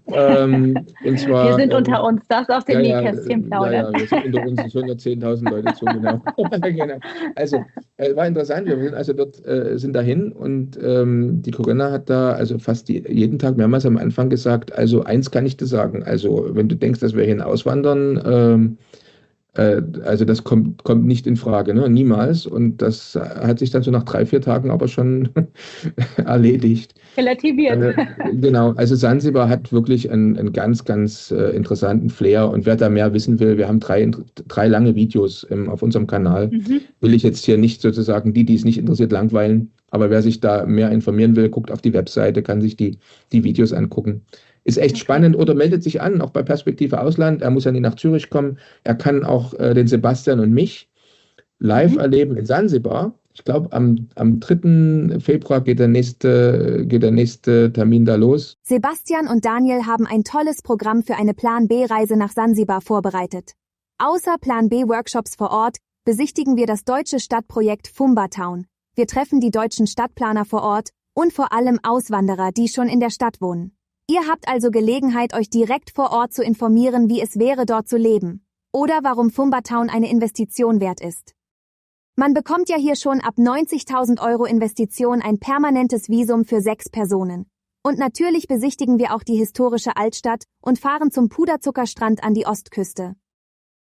Und zwar, wir sind unter uns, das aus dem Nähkästchen plaudern. Ja, wir sind unter uns, es hören ja 10.000 Leute zu, genau. Genau. Also, war interessant, wir sind also dort, sind dahin und die Corinna hat da also fast jeden Tag mehrmals am Anfang gesagt, also eins kann ich dir sagen, also wenn du denkst, dass wir hierhin auswandern, also das kommt nicht in Frage, ne? Niemals. Und das hat sich dann so nach 3, 4 Tagen aber schon erledigt. Relativiert. Genau, also Sansibar hat wirklich einen ganz, ganz interessanten Flair und wer da mehr wissen will, wir haben 3 lange Videos auf unserem Kanal. Will ich jetzt hier nicht sozusagen die es nicht interessiert, langweilen, aber wer sich da mehr informieren will, guckt auf die Webseite, kann sich die Videos angucken. Ist echt spannend oder meldet sich an, auch bei Perspektive Ausland. Er muss ja nicht nach Zürich kommen. Er kann auch den Sebastian und mich live erleben in Sansibar. Ich glaube, am 3. Februar geht der nächste Termin da los. Sebastian und Daniel haben ein tolles Programm für eine Plan B-Reise nach Sansibar vorbereitet. Außer Plan B-Workshops vor Ort besichtigen wir das deutsche Stadtprojekt Fumba Town. Wir treffen die deutschen Stadtplaner vor Ort und vor allem Auswanderer, die schon in der Stadt wohnen. Ihr habt also Gelegenheit, euch direkt vor Ort zu informieren, wie es wäre, dort zu leben. Oder warum Fumba Town eine Investition wert ist. Man bekommt ja hier schon ab 90.000 Euro Investition ein permanentes Visum für 6 Personen. Und natürlich besichtigen wir auch die historische Altstadt und fahren zum Puderzuckerstrand an die Ostküste.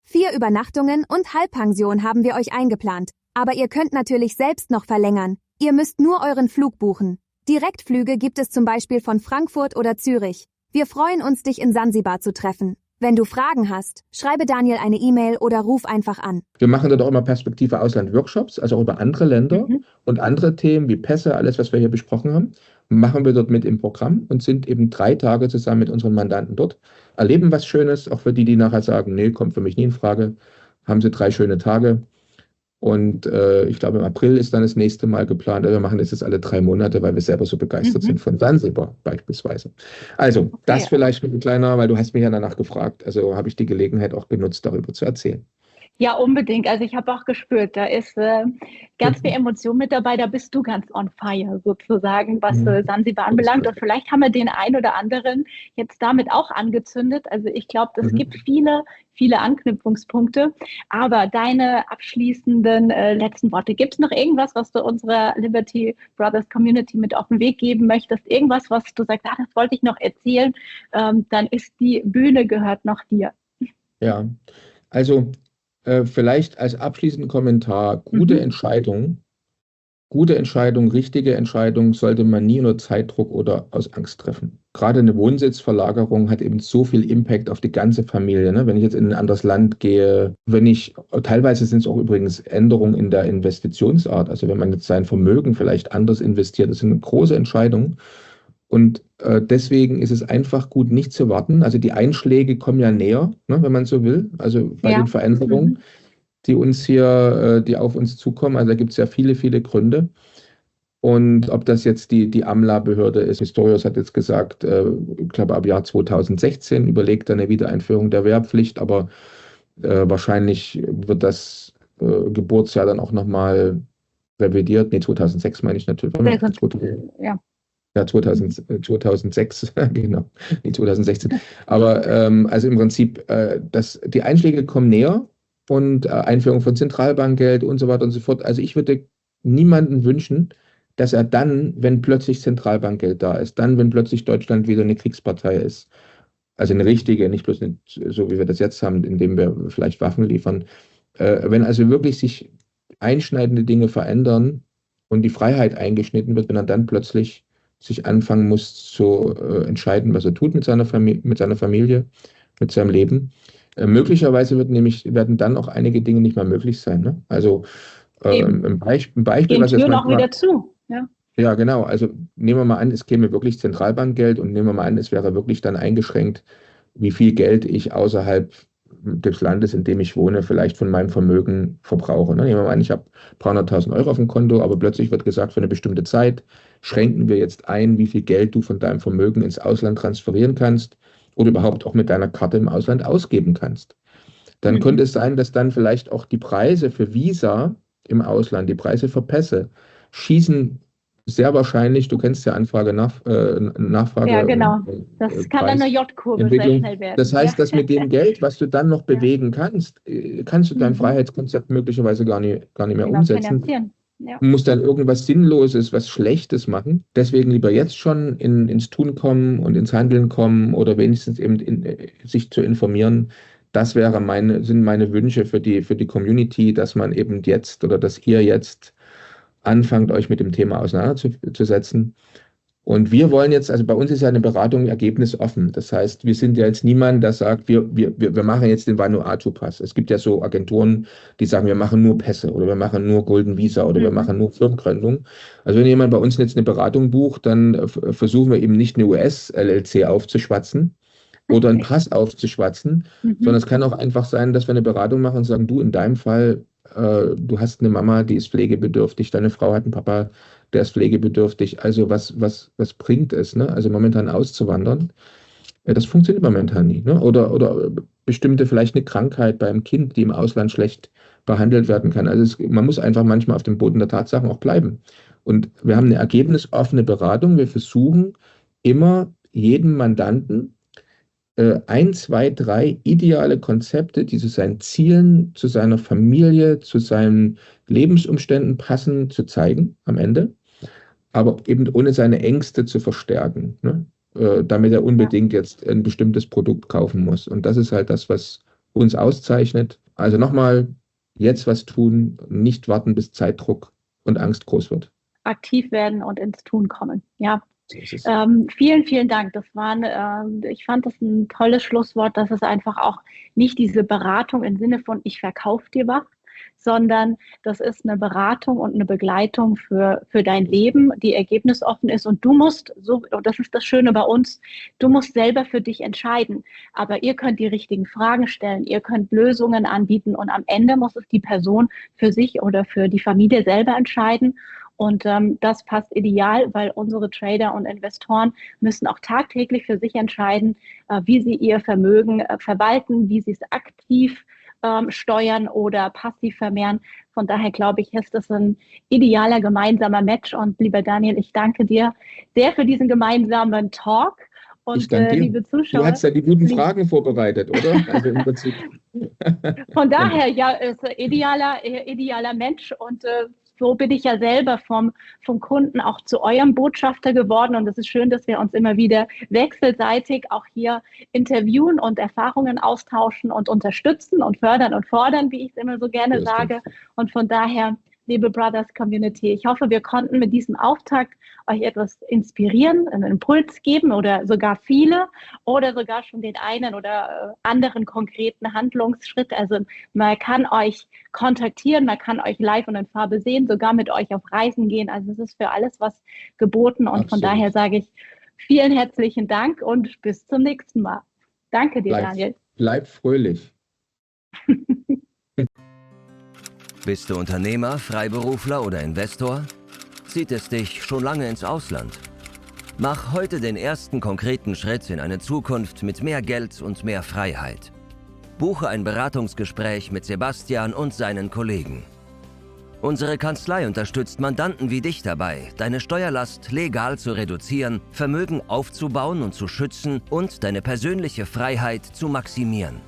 4 Übernachtungen und Halbpension haben wir euch eingeplant, aber ihr könnt natürlich selbst noch verlängern. Ihr müsst nur euren Flug buchen. Direktflüge gibt es zum Beispiel von Frankfurt oder Zürich. Wir freuen uns, dich in Sansibar zu treffen. Wenn du Fragen hast, schreibe Daniel eine E-Mail oder ruf einfach an. Wir machen dort auch immer Perspektive Ausland Workshops, also auch über andere Länder und andere Themen wie Pässe, alles, was wir hier besprochen haben, machen wir dort mit im Programm und sind eben 3 Tage zusammen mit unseren Mandanten dort, erleben was Schönes, auch für die nachher sagen, nee, kommt für mich nie in Frage, haben sie 3 schöne Tage. Und ich glaube, im April ist dann das nächste Mal geplant. Also wir machen das jetzt alle 3 Monate, weil wir selber so begeistert sind von Sansibar beispielsweise. Also das vielleicht mit ein kleiner, weil du hast mich ja danach gefragt. Also habe ich die Gelegenheit auch genutzt, darüber zu erzählen. Ja, unbedingt. Also ich habe auch gespürt, da ist ganz viel Emotion mit dabei. Da bist du ganz on fire sozusagen, was Sansibar anbelangt. Und vielleicht haben wir den einen oder anderen jetzt damit auch angezündet. Also ich glaube, es gibt viele, viele Anknüpfungspunkte. Aber deine abschließenden letzten Worte. Gibt es noch irgendwas, was du unserer Liberty Brothers Community mit auf den Weg geben möchtest? Irgendwas, was du sagst, das wollte ich noch erzählen? Dann ist die Bühne gehört noch dir. Ja, also vielleicht als abschließenden Kommentar, gute Entscheidung, richtige Entscheidung sollte man nie unter Zeitdruck oder aus Angst treffen. gerade eine Wohnsitzverlagerung hat eben so viel Impact auf die ganze Familie. Ne? Wenn ich jetzt in ein anderes Land gehe, teilweise sind es auch übrigens Änderungen in der Investitionsart. Also wenn man jetzt sein Vermögen vielleicht anders investiert, das sind eine große Entscheidung. Und deswegen ist es einfach gut, nicht zu warten. Also die Einschläge kommen ja näher, ne, wenn man so will. Also bei den Veränderungen, die auf uns zukommen. Also da gibt es ja viele, viele Gründe. Und ob das jetzt die AMLA-Behörde ist, Pistorius hat jetzt gesagt, ich glaube ab Jahr 2016 überlegt er eine Wiedereinführung der Wehrpflicht, aber wahrscheinlich wird das Geburtsjahr dann auch nochmal revidiert. Nee, 2006 meine ich natürlich. Ja, 2006, genau, nee, 2016. Aber also im Prinzip, die Einschläge kommen näher und Einführung von Zentralbankgeld und so weiter und so fort. Also ich würde niemanden wünschen, dass er dann, wenn plötzlich Zentralbankgeld da ist, dann, wenn plötzlich Deutschland wieder eine Kriegspartei ist, also eine richtige, nicht bloß eine, so wie wir das jetzt haben, indem wir vielleicht Waffen liefern, wenn also wirklich sich einschneidende Dinge verändern und die Freiheit eingeschnitten wird, wenn er dann plötzlich sich anfangen muss zu entscheiden, was er tut mit seiner Familie, mit seinem Leben. Möglicherweise werden dann auch einige Dinge nicht mehr möglich sein. Ne? Also ein Beispiel, gehen Türen auch wieder zu. Ja. Ja, genau. Also nehmen wir mal an, es käme wirklich Zentralbankgeld und nehmen wir mal an, es wäre wirklich dann eingeschränkt, wie viel Geld ich außerhalb des Landes, in dem ich wohne, vielleicht von meinem Vermögen verbrauche. Ne? Nehmen wir mal an, ich habe 300.000 Euro auf dem Konto, aber plötzlich wird gesagt, für eine bestimmte Zeit schränken wir jetzt ein, wie viel Geld du von deinem Vermögen ins Ausland transferieren kannst oder überhaupt auch mit deiner Karte im Ausland ausgeben kannst. Dann könnte es sein, dass dann vielleicht auch die Preise für Visa im Ausland, die Preise für Pässe, schießen sehr wahrscheinlich, du kennst ja Nachfrage. Ja, genau. Das kann eine J-Kurve sehr schnell werden. Das heißt, dass mit dem Geld, was du dann noch bewegen kannst, kannst du dein Freiheitskonzept möglicherweise gar nicht mehr umsetzen. Ja. Du musst dann irgendwas Sinnloses, was Schlechtes machen. Deswegen lieber jetzt schon ins Tun kommen und ins Handeln kommen oder wenigstens eben sich zu informieren. Das sind meine Wünsche für die Community, dass man eben jetzt oder dass ihr jetzt anfangt, euch mit dem Thema auseinanderzusetzen. Und wir wollen jetzt, also bei uns ist ja eine Beratung ergebnisoffen. Das heißt, wir sind ja jetzt niemand, der sagt, wir machen jetzt den Vanuatu-Pass. Es gibt ja so Agenturen, die sagen, wir machen nur Pässe oder wir machen nur Golden Visa oder wir machen nur Firmengründung. Also wenn jemand bei uns jetzt eine Beratung bucht, dann versuchen wir eben nicht eine US-LLC aufzuschwatzen oder einen Pass aufzuschwatzen, sondern es kann auch einfach sein, dass wir eine Beratung machen und sagen, du in deinem Fall, du hast eine Mama, die ist pflegebedürftig, deine Frau hat einen Papa, der ist pflegebedürftig. Also was bringt es, ne? Also momentan auszuwandern, das funktioniert momentan nicht. Ne? Oder bestimmte vielleicht eine Krankheit bei einem Kind, die im Ausland schlecht behandelt werden kann. Also man muss einfach manchmal auf dem Boden der Tatsachen auch bleiben. Und wir haben eine ergebnisoffene Beratung. Wir versuchen immer jedem Mandanten 1, 2, 3 ideale Konzepte, die zu seinen Zielen, zu seiner Familie, zu seinen Lebensumständen passen, zu zeigen am Ende, aber eben ohne seine Ängste zu verstärken, ne? Damit er unbedingt jetzt ein bestimmtes Produkt kaufen muss. Und das ist halt das, was uns auszeichnet. Also nochmal, jetzt was tun, nicht warten, bis Zeitdruck und Angst groß wird. Aktiv werden und ins Tun kommen, ja. Vielen, vielen Dank. Ich fand das ein tolles Schlusswort, dass es einfach auch nicht diese Beratung im Sinne von ich verkaufe dir was, sondern das ist eine Beratung und eine Begleitung für dein Leben, die ergebnisoffen ist und du musst, und das ist das Schöne bei uns, du musst selber für dich entscheiden, aber ihr könnt die richtigen Fragen stellen, ihr könnt Lösungen anbieten und am Ende muss es die Person für sich oder für die Familie selber entscheiden. Und das passt ideal, weil unsere Trader und Investoren müssen auch tagtäglich für sich entscheiden, wie sie ihr Vermögen verwalten, wie sie es aktiv steuern oder passiv vermehren. Von daher glaube ich, ist das ein idealer gemeinsamer Match. Und lieber Daniel, ich danke dir sehr für diesen gemeinsamen Talk. Und ich danke dir. Liebe Zuschauer. Du hast ja die guten Fragen vorbereitet, oder? Also im Prinzip. Von daher, ja, ist ein idealer Mensch und so bin ich ja selber vom Kunden auch zu eurem Botschafter geworden und es ist schön, dass wir uns immer wieder wechselseitig auch hier interviewen und Erfahrungen austauschen und unterstützen und fördern und fordern, wie ich es immer so gerne sage. Und von daher, liebe Brothers Community. Ich hoffe, wir konnten mit diesem Auftakt euch etwas inspirieren, einen Impuls geben oder sogar viele oder sogar schon den einen oder anderen konkreten Handlungsschritt. Also man kann euch kontaktieren, man kann euch live und in Farbe sehen, sogar mit euch auf Reisen gehen. Also es ist für alles was geboten und von daher sage ich vielen herzlichen Dank und bis zum nächsten Mal. Danke dir, Daniel. Bleib fröhlich. Bist du Unternehmer, Freiberufler oder Investor? Zieht es dich schon lange ins Ausland? Mach heute den ersten konkreten Schritt in eine Zukunft mit mehr Geld und mehr Freiheit. Buche ein Beratungsgespräch mit Sebastian und seinen Kollegen. Unsere Kanzlei unterstützt Mandanten wie dich dabei, deine Steuerlast legal zu reduzieren, Vermögen aufzubauen und zu schützen und deine persönliche Freiheit zu maximieren.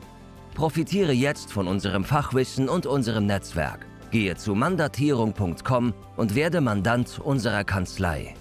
Profitiere jetzt von unserem Fachwissen und unserem Netzwerk. Gehe zu mandatierung.com und werde Mandant unserer Kanzlei.